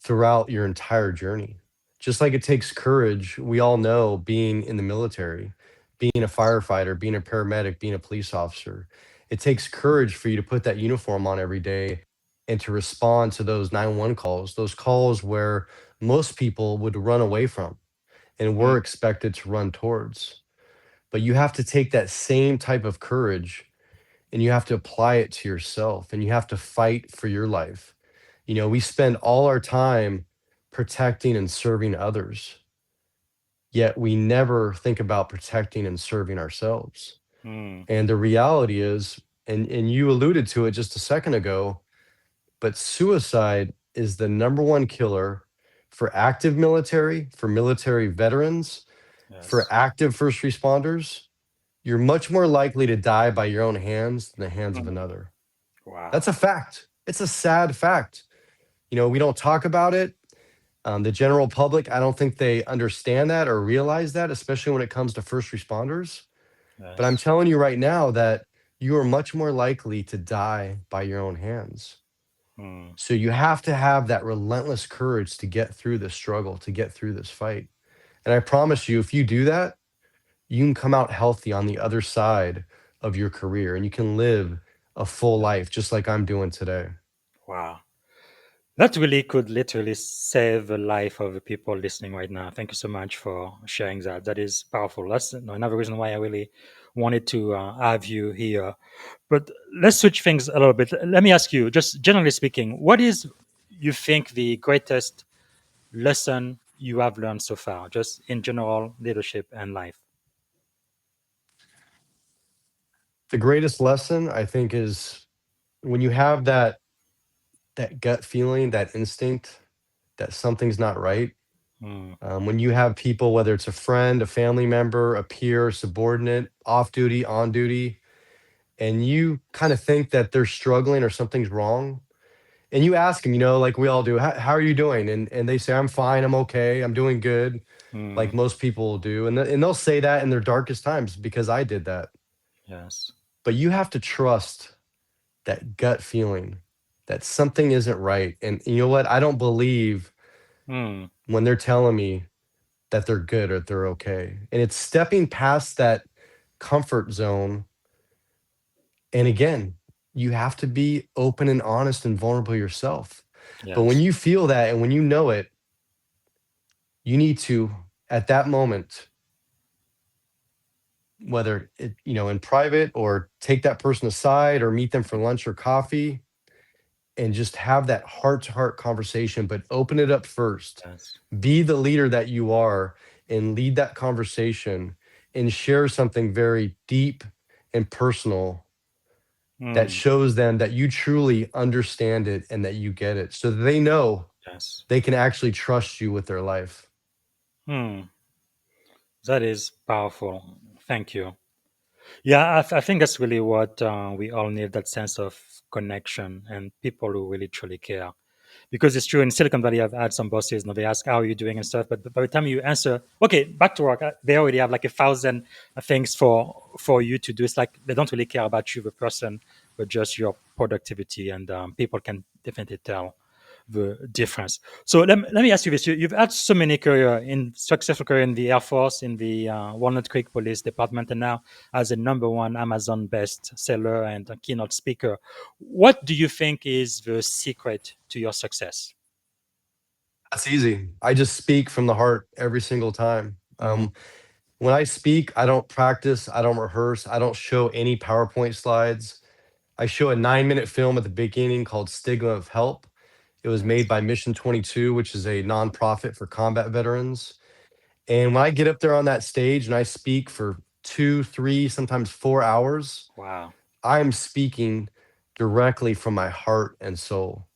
throughout your entire journey. Just like it takes courage, we all know being in the military, being a firefighter, being a paramedic, being a police officer. It takes courage for you to put that uniform on every day and to respond to those 911 calls, those calls where most people would run away from and mm, we're expected to run towards. But you have to take that same type of courage and you have to apply it to yourself and you have to fight for your life. We spend all our time protecting and serving others, yet we never think about protecting and serving ourselves. mm, And the reality is, and you alluded to it just a second ago, but suicide is the number one killer for active military, for military veterans, for yes. active first responders. You're much more likely to die by your own hands than the hands of Mm, another. That's wow. a fact. It's a sad fact. We don't talk about it. The general public, I don't think they understand that or realize that, especially when it comes to first responders. But I'm Yes. telling you right now that you are much more likely to die by your own hands. Mm, So you have to have that relentless courage to get through this struggle, to get through this fight. And I promise you, if you do that, you can come out healthy on the other side of your career and you can live a full life just like I'm doing today. wow. That really could literally save the life of the people listening right now. Thank you so much for sharing that. That is powerful. That's another reason why I really wanted to have you here. But let's switch things a little bit. Let me ask you, just generally speaking, what is you think the greatest lesson you have learned so far, just in general leadership and life? The greatest lesson I think is when you have that gut feeling, that instinct that something's not right. Mm, When you have people, whether it's a friend, a family member, a peer, subordinate, off duty, on duty, and you kind of think that they're struggling or something's wrong, and you ask them, like we all do, how are you doing? And they say, I'm fine, I'm okay, I'm doing good, like mm, most people do. And they'll say that in their darkest times because I did that. yes. But you have to trust that gut feeling that something isn't right. And you know what? I don't believe Mm, when they're telling me that they're good or they're okay. And it's stepping past that comfort zone. And again, you have to be open and honest and vulnerable yourself. But when yes. you feel that and when you know it, you need to, at that moment, whether in private or take that person aside or meet them for lunch or coffee and just have that heart to heart conversation, but open it up first. Yes. Be the leader that you are and lead that conversation and share something very deep and personal that Mm, shows them that you truly understand it and that you get it so that they know yes. they can actually trust you with their life. Mm, that is powerful. Thank you. Yeah, I think that's really what we all need, that sense of connection and people who really truly care. because it's true in Silicon Valley. I've had some bosses, they ask how are you doing and stuff, but by the time you answer, okay, back to work, they already have like 1,000 things for you to do. It's like they don't really care about you, the person, but just your productivity, and people can definitely tell the difference. So let me ask you this: you've had so many successful career in the Air Force, in the Walnut Creek Police Department, and now as a #1 Amazon bestseller and a keynote speaker. What do you think is the secret to your success? That's easy. I just speak from the heart every single time. When I speak, I don't practice, I don't rehearse, I don't show any PowerPoint slides. I show a 9-minute film at the beginning called Stigma of Help. It was made Yes. by Mission 22, which is a nonprofit for combat veterans. And when I get up there on that stage and I speak for 2, 3, sometimes 4 hours, Wow. I'm speaking directly from my heart and soul.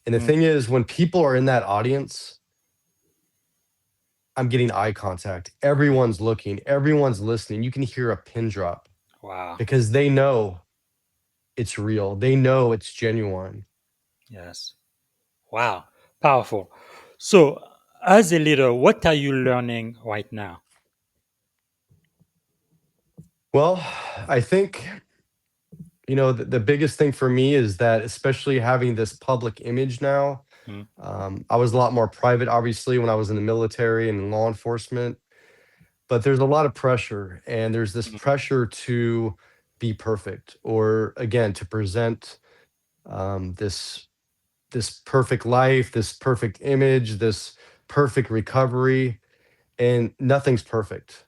And the Mm, thing is, when people are in that audience, I'm getting eye contact. Everyone's looking, everyone's listening. You can hear a pin drop wow. because they know it's real. They know it's genuine. Yes. Wow. Powerful. So, as a leader, what are you learning right now? Well, I think, the biggest thing for me is that, especially having this public image now, Mm, I was a lot more private, obviously, when I was in the military and in law enforcement, but there's a lot of pressure, and there's this mm, pressure to be perfect, or again, to present this perfect life, this perfect image, this perfect recovery, and nothing's perfect.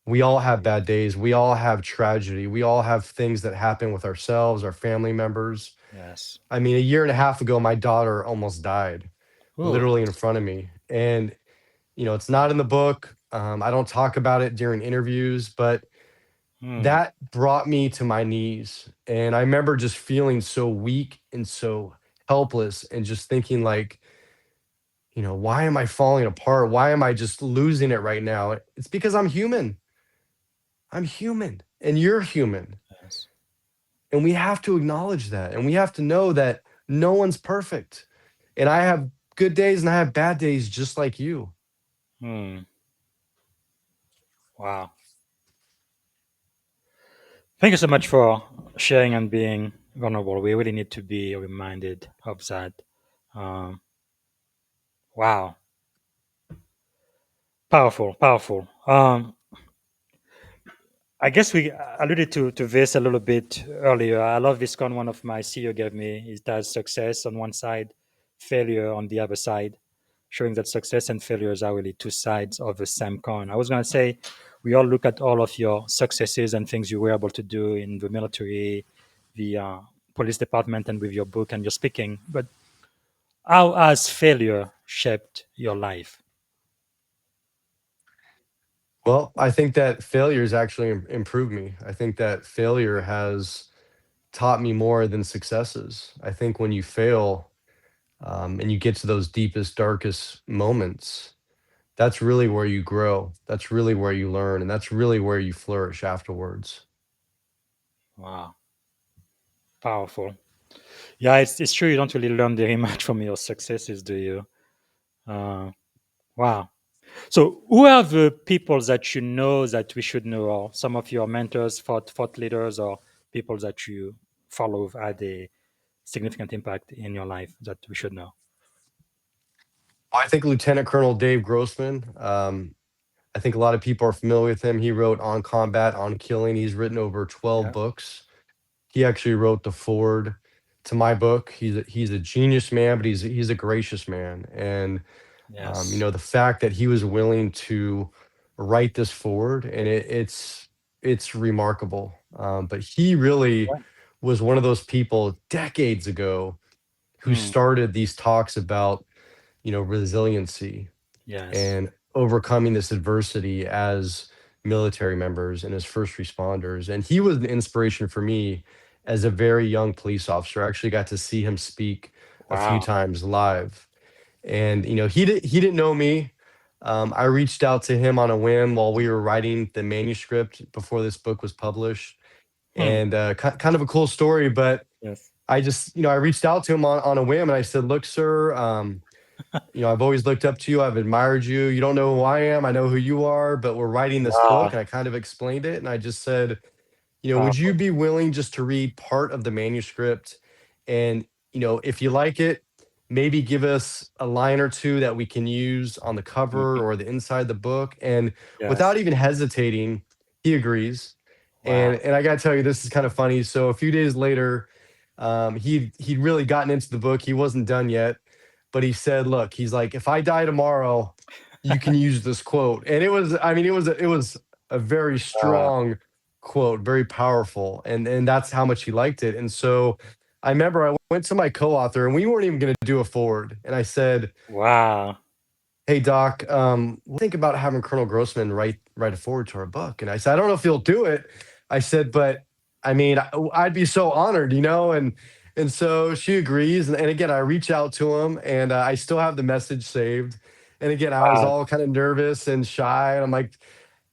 We all have bad days. We all have tragedy. We all have things that happen with ourselves, our family members. yes. I mean, a year and a half ago, my daughter almost died, Oh, literally in front of me. And, it's not in the book. I don't talk about it during interviews, but mm, that brought me to my knees. And I remember just feeling so weak and so helpless and just thinking, like, why am I falling apart? Why am I just losing it right now? It's because I'm human. I'm human and you're human. yes. And we have to acknowledge that. And we have to know that no one's perfect. And I have good days and I have bad days just like you. Mm, wow. Thank you so much for sharing and being vulnerable. We really need to be reminded of that. Um, wow. Powerful, powerful. I guess we alluded to this a little bit earlier. I love this con one of my CEO gave me. It has success on one side, failure on the other side, showing that success and failures are really two sides of the same coin. I was going to say, we all look at all of your successes and things you were able to do in the military, the police department, and with your book and your speaking. But how has failure shaped your life? Well, I think that failures actually improved me. I think that failure has taught me more than successes. I think when you fail, and you get to those deepest, darkest moments, that's really where you grow. That's really where you learn. And that's really where you flourish afterwards. Wow, powerful. Yeah, it's true. You don't really learn very much from your successes, do you? Uh, wow. So, who are the people that you know that we should know, or some of your mentors, thought leaders, or people that you follow who've had a significant impact in your life that we should know? I think Lieutenant Colonel Dave Grossman, I think a lot of people are familiar with him. He wrote On Combat, On Killing. He's written over 12 Yeah. books. He actually wrote the foreword to my book. He's a genius man, but he's a gracious man. And Yes. the fact that he was willing to write this forward, and it's remarkable. But he really Yeah. was one of those people decades ago who Hmm. started these talks about resiliency Yes. and overcoming this adversity as military members and as first responders. And he was an inspiration for me as a very young police officer. I actually got to see him speak a few Wow. times live. And he didn't know me. I reached out to him on a whim while we were writing the manuscript before this book was published. Hmm. And kind of a cool story, but Yes. I just, I reached out to him on a whim, and I said, "Look, sir, I've always looked up to you. I've admired you. You don't know who I am. I know who you are, but we're writing this book." Wow, And I kind of explained it. And I just said, would you powerful. be willing just to read part of the manuscript? And, if you like it, maybe give us a line or two that we can use on the cover Mhm. or the inside of the book. And Yes. without even hesitating, he agrees. Wow. And I got to tell you, this is kind of funny. So a few days later, he'd really gotten into the book. He wasn't done yet, but he said, "Look," he's like, "if I die tomorrow, you can use this quote." And it was, I mean, it was a very Wow. strong quote, very powerful, and that's how much he liked it. And so I remember I went to my co-author, and we weren't even going to do a forward, and I said, Wow. "Hey Doc, think about having Colonel Grossman write a forward to our book." And I said, "I don't know if he'll do it." I said, "But I mean, I'd be so honored, And so she agrees, and again, I reach out to him, and I still have the message saved. And again, I was Wow. all kind of nervous and shy, and I'm like,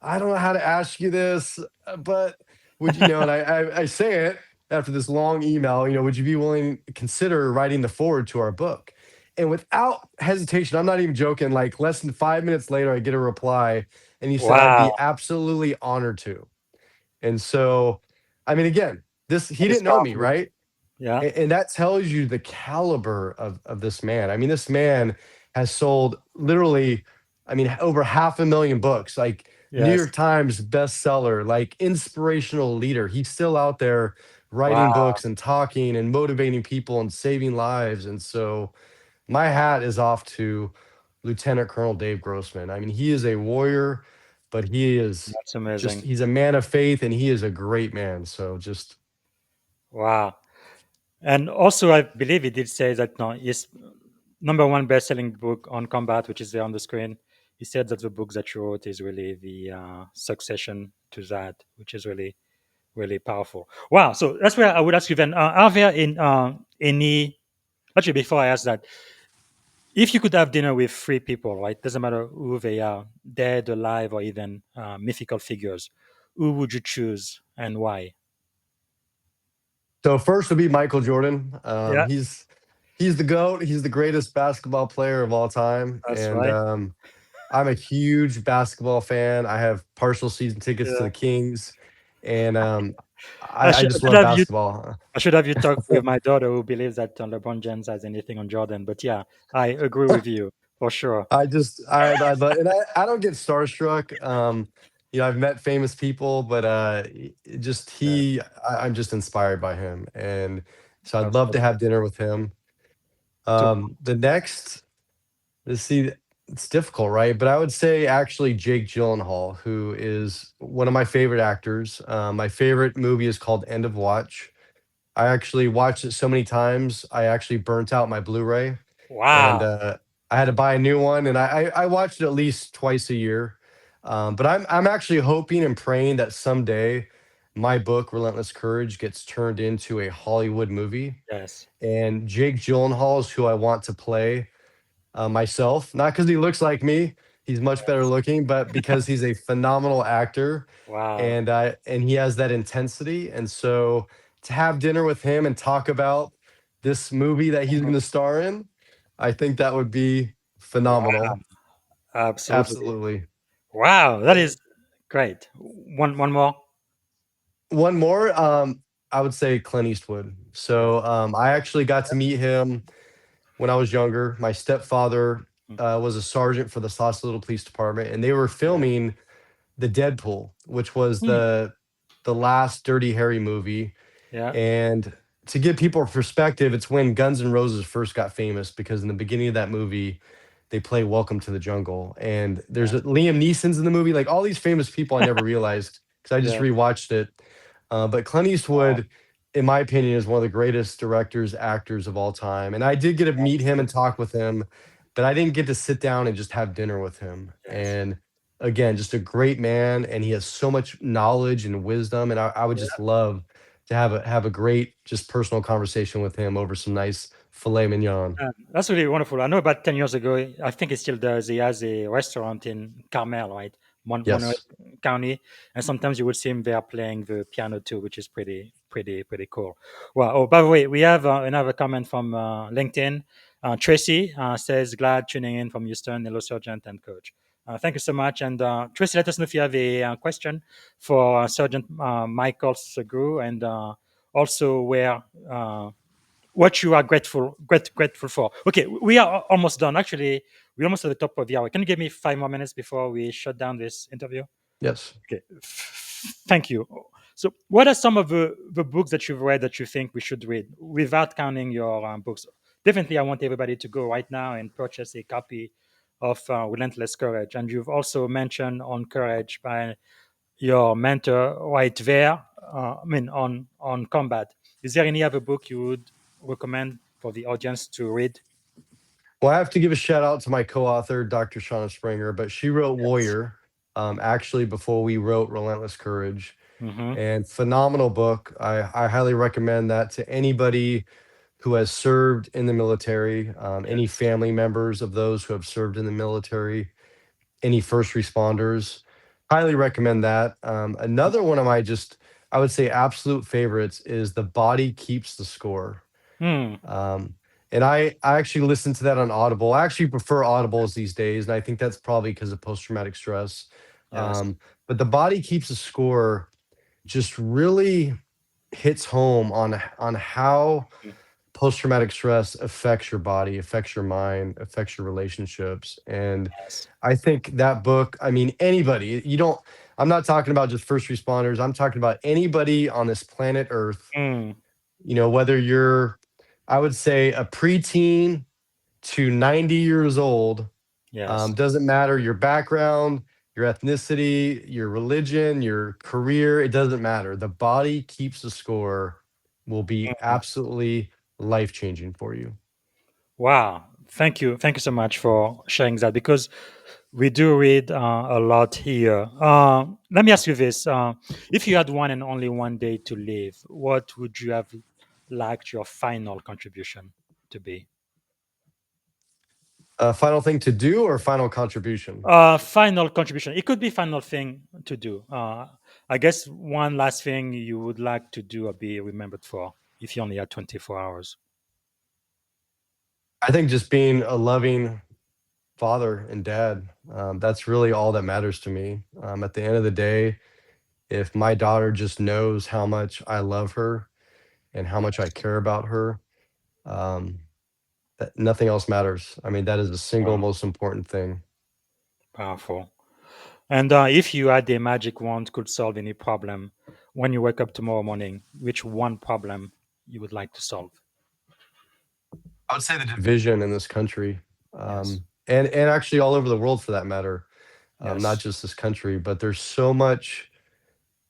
"I don't know how to ask you this, but would you know?" And I say it after this long email, "Would you be willing to consider writing the forward to our book?" And without hesitation, I'm not even joking, like less than 5 minutes later, I get a reply, and he said, "I'd Wow. be absolutely honored to." And so, I mean, again, this he That is didn't know me, powerful. right? Yeah. And that tells you the caliber of this man. I mean, this man has sold literally, I mean, over 500,000 books, like New Yes. York Times bestseller, like inspirational leader. He's still out there writing Wow. books and talking and motivating people and saving lives. And so my hat is off to Lieutenant Colonel Dave Grossman. I mean, he is a warrior, but he is That's just, amazing. he's a man of faith, and he is a great man. So just, Wow. And also, I believe he did say that no, his number one best-selling book on combat, which is there on the screen, he said that the book that you wrote is really the succession to that, which is really, really powerful. Wow. So that's where I would ask you then, are there any, actually, before I ask that, if you could have dinner with three people, right? Doesn't matter who they are, dead, alive, or even mythical figures, who would you choose and why? so first would be Michael Jordan. Yeah, He's the GOAT. He's the greatest basketball player of all time. that's And right. I'm a huge basketball fan. I have partial season tickets to Yeah. the Kings. And I I should, I just should love have you. basketball. I should have you talk with my daughter who believes that LeBron James has anything on Jordan. But yeah, I agree with you for sure. I love, and I don't get starstruck. I've met famous people, but just Yes, I'm just inspired by him. And so I'd love to absolutely. have dinner with him. So, The next, let's see, it's difficult, right? But I would say actually Jake Gyllenhaal, who is one of my favorite actors. My favorite movie is called End of Watch. I actually watched it so many times, I actually burnt out my Blu-ray, and wow. I had to buy a new one, and I watched it at least twice a year. But I'm actually hoping and praying that someday my book, Relentless Courage, gets turned into a Hollywood movie, Yes. and Jake Gyllenhaal is who I want to play myself, not because he looks like me. He's much better Yes. looking, but because he's a phenomenal actor, Wow. and he has that intensity. And so to have dinner with him and talk about this movie that he's going to star in, I think that would be Wow. phenomenal. Absolutely. Absolutely. Wow. That is great. One more. One more, I would say Clint Eastwood. Yes. So I actually got to meet him when I was younger. My stepfather Mm. was a sergeant for the Sausalito Police Department, and they were Yeah. filming the Deadpool, which was Hmm. the last Dirty Harry movie. Yeah. And to give people perspective, it's when Guns N' Roses first got famous, because in the beginning of that movie, they play Welcome to the Jungle. And there's Yes. Liam Neeson's in the movie, like all these famous people I never realized because I just Yes. rewatched it. But Clint Wow. Eastwood, in my opinion, is one of the greatest directors, actors of all time. And I did get to meet him and Absolutely. talk with him, but I didn't get to sit down and just have dinner with him. Yes. And again, just a great man, and he has so much knowledge and wisdom. And I would just Yeah. love to have a great, just personal conversation with him over some nice filet mignon. That's really wonderful. I know about 10 years ago, I think he still does. He has a restaurant in Carmel, right? Monroe Yes. County. And sometimes you would see him there playing the piano too, which is pretty pretty cool. Well, oh, by the way, we have another comment from LinkedIn. Tracy says, glad tuning in from Houston. Hello, Sergeant and Coach. Thank you so much. And Tracy, let us know if you have a question for Sergeant Michael Sugrue, and also where what you are grateful for. Okay, we are almost done. Actually, we're almost at the top of the hour. Can you give me 5 more minutes before we shut down this interview? Yes. Okay, thank you. So, what are some of the books that you've read that you think we should read without counting your books? Definitely, I want everybody to go right now and purchase a copy of Relentless Courage. And you've also mentioned On Courage by your mentor right there. On combat. Is there any other book you would recommend for the audience to read? Well, I have to give a shout out to my co-author, Dr. Shauna Springer, but she wrote Yes. Warrior, actually before we wrote Relentless Courage, Mm-hmm. and phenomenal book. I highly recommend that to anybody who has served in the military, any Yes. family members of those who have served in the military, any first responders. Highly recommend that. Another one of my I would say, absolute favorites is The Body Keeps the Score. Hmm. Um, and I actually listen to that on Audible. I actually prefer Audibles these days, and I think that's probably because of post-traumatic stress. Yes. But The Body Keeps the Score just really hits home on how Mm. post-traumatic stress affects your body, affects your mind, affects your relationships. And Yes. I think that book, I mean, anybody, I'm not talking about just first responders. I'm talking about anybody on this planet Earth, Hmm. whether you're, I would say, a preteen to 90 years old, Yes. doesn't matter your background, your ethnicity, your religion, your career, it doesn't matter. The Body Keeps the Score will be Mhm. absolutely life changing for you. Wow. Thank you so much for sharing that, because we do read a lot here. Let me ask you this: if you had one and only one day to live, what would you have liked your final contribution to be? Final thing to do or final contribution? Final contribution. It could be final thing to do. I guess one last thing you would like to do or be remembered for if you only had 24 hours. I think just being a loving father and dad, that's really all that matters to me. At the end of the day, if my daughter just knows how much I love her and how much I Yes. care about her, um, that nothing else matters. I mean, that is the single Wow. most important thing. Powerful. And if you had a magic wand could solve any problem when you wake up tomorrow morning, which one problem you would like to solve? I would say the division in this country, Yes. and actually all over the world for that matter, not Yes. just this country, but there's so much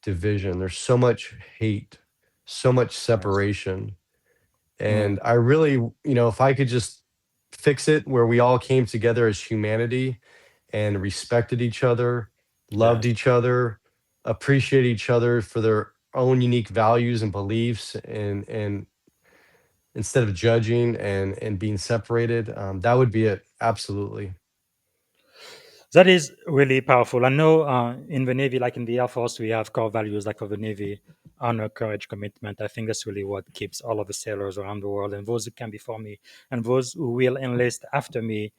division, there's so much hate, so much Yes. separation. Mm. And I really, if I could just fix it where we all came together as humanity and respected each other, loved Yes. each other, appreciate each other for their own unique values and beliefs, and instead of judging and being separated, that would be it. Absolutely. That is really powerful. I know in the Navy, like in the Air Force, we have core values like for the Navy: honor, courage, commitment. I think that's really what keeps all of the sailors around the world, and those who can be for me and those who will enlist after me,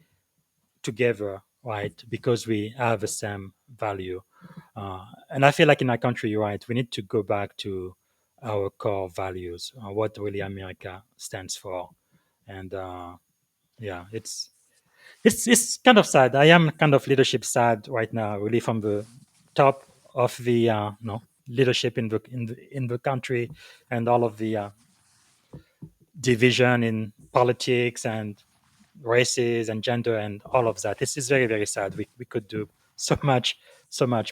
together, right? Because we have the same value. And I feel like in our country, right, we need to go back to our core values, what really America stands for. And yeah, it's kind of sad. I am kind of leadership sad right now, really, from the top of the leadership in the country, and all of the division in politics and races and gender and all of that. This is very, very sad. We could do so much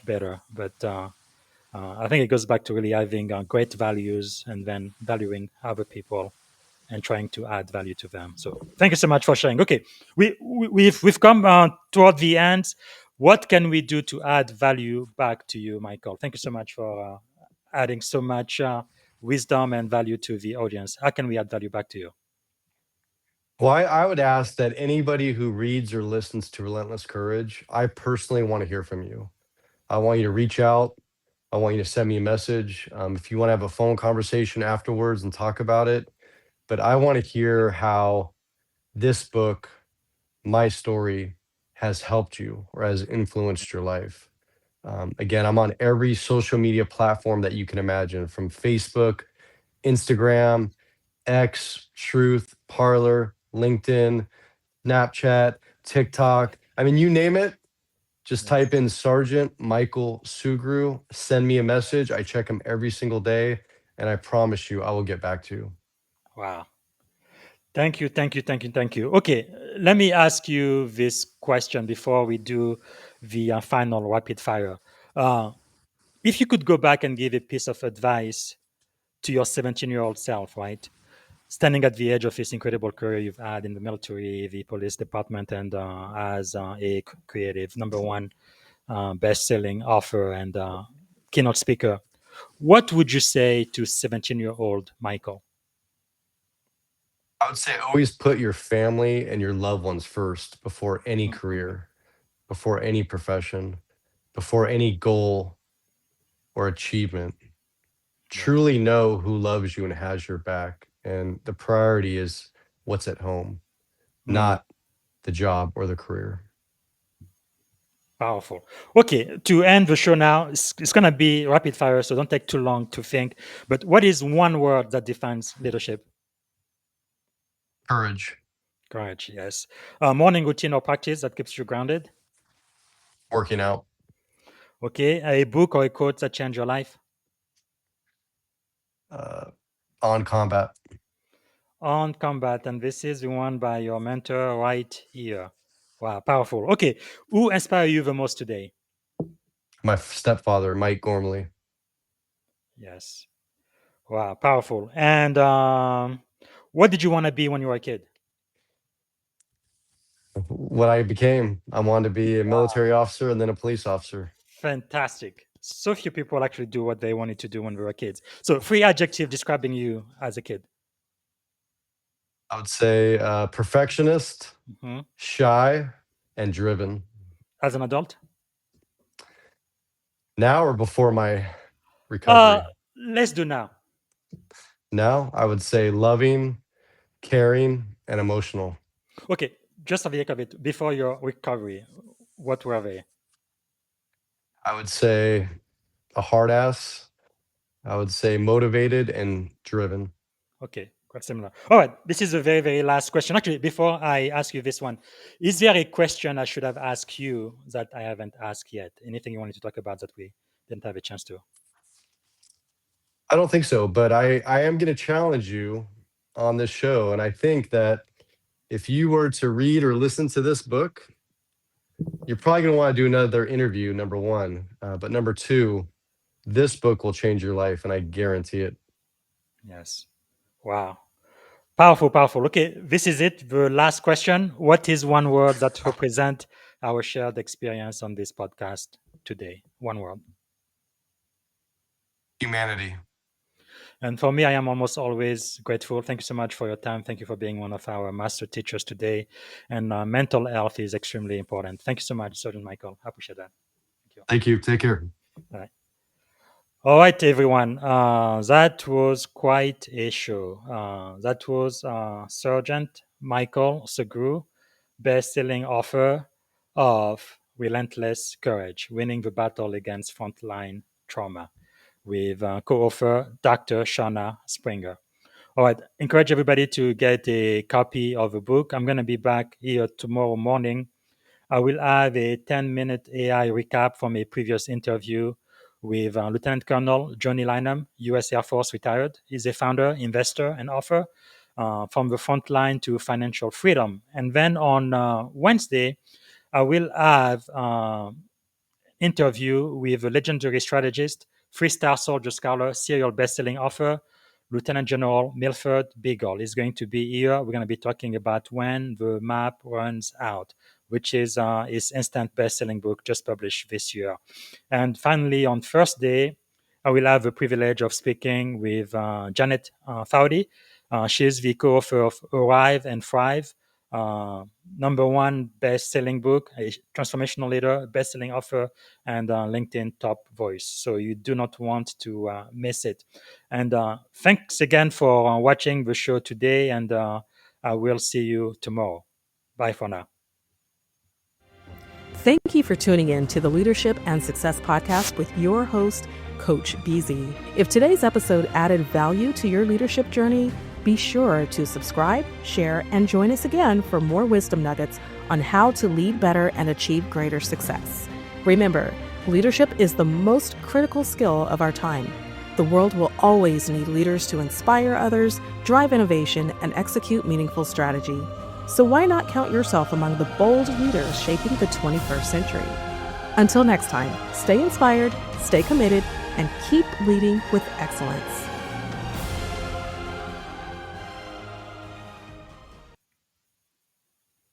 better. But I think it goes back to really having great values and then valuing other people and trying to add value to them. So thank you so much for sharing. Okay, we've come toward the end. What can we do to add value back to you, Michael? Thank you so much for adding so much wisdom and value to the audience. How can we add value back to you? Well, I would ask that anybody who reads or listens to Relentless Courage, I personally want to hear from you. I want you to reach out, I want you to send me a message. If you want to have a phone conversation afterwards and talk about it. But I want to hear how this book, my story, has helped you or has influenced your life. Again, I'm on every social media platform that you can imagine, from Facebook, Instagram, X, Truth, Parlor, LinkedIn, Snapchat, TikTok. I mean, you name it. Just Yes. type in Sergeant Michael Sugrue. Send me a message. I check them every single day, and I promise you, I will get back to you. Wow. Thank you, thank you, thank you, thank you. Okay, let me ask you this question before we do the final rapid fire. Uh, if you could go back and give a piece of advice to your 17-year-old self, right? Standing at the edge of this incredible career you've had in the military, the police department, and as a creative number one best-selling author and keynote speaker, what would you say to 17-year-old Michael? I would say always put your family and your loved ones first before any career, before any profession, before any goal or achievement. Yeah. Truly know who loves you and has your back. And the priority is what's at home, Mm, not the job or the career. powerful. Okay, to end the show now, it's going to be rapid fire, so don't take too long to think. But what is one word that defines leadership? Courage, Courage, yes. Morning routine or practice that keeps you grounded? working out, Okay, a book or a quote that changed your life? uh, on combat. On combat, and this is the one by your mentor right here. Wow, powerful. Okay, who inspire you the most today? My stepfather, Mike Gormley. Yes. Wow, powerful. And what did you want to be when you were a kid? What I became, I wanted to be a military officer and then a police officer. Fantastic. So few people actually do what they wanted to do when they were kids. So, three adjectives describing you as a kid. I would say perfectionist, Mhm. shy, and driven. As an adult? Now or before my Uh, recovery? let's do now. Now, I would say loving, caring, and emotional. Okay, just for the heck of it, before your recovery, what were they? I would say a hard ass. I would say motivated and driven. Okay, quite similar. All right, this is the very, very last question. Actually, before I ask you this one, is there a question I should have asked you that I haven't asked yet? Anything you wanted to talk about that we didn't have a chance to? I don't think so, but I am going to challenge you on this show. And I think that if you were to read or listen to this book, you're probably going to want to do another interview, number one. But number two, this book will change your life, and I guarantee it. Yes. Wow. Powerful, powerful. Okay, this is it. The last question. What is one word that represent our shared experience on this podcast today? One word. Humanity. And for me, I am almost always grateful. Thank you so much for your time. Thank you for being one of our master teachers today. And mental health is extremely important. Thank you so much, Sergeant Michael. I appreciate that. Thank you. Thank you. Take care. Bye. All right, everyone. That was quite a show. That was Sergeant Michael Sugrue, best-selling author of Relentless Courage, Winning the Battle Against Frontline Trauma, with co-author Dr. Shauna Springer. All right, encourage everybody to get a copy of the book. I'm going to be back here tomorrow morning. I will have a 10-minute AI recap from a previous interview with Lieutenant Colonel Johnny Lynham, U.S. Air Force retired. He's a founder, investor, and author from the front line to financial freedom. And then on Wednesday, I will have interview with a legendary strategist, three-star soldier scholar, serial best-selling author, Lieutenant General Milford Beagle is going to be here. We're going to be talking about When the Map Runs Out, which is his instant best-selling book just published this year. And finally, on Thursday, I will have the privilege of speaking with Janet Foudy. She is the co-author of Arrive and Thrive, number one best-selling book, a transformational leader, best-selling author, and LinkedIn top voice. So you do not want to miss it. And thanks again for watching the show today, and I will see you tomorrow. Bye for now. Thank you for tuning in to the Leadership and Success Podcast with your host, Coach BZ. If today's episode added value to your leadership journey, be sure to subscribe, share, and join us again for more wisdom nuggets on how to lead better and achieve greater success. Remember, leadership is the most critical skill of our time. The world will always need leaders to inspire others, drive innovation, and execute meaningful strategy. So why not count yourself among the bold leaders shaping the 21st century? Until next time, stay inspired, stay committed, and keep leading with excellence.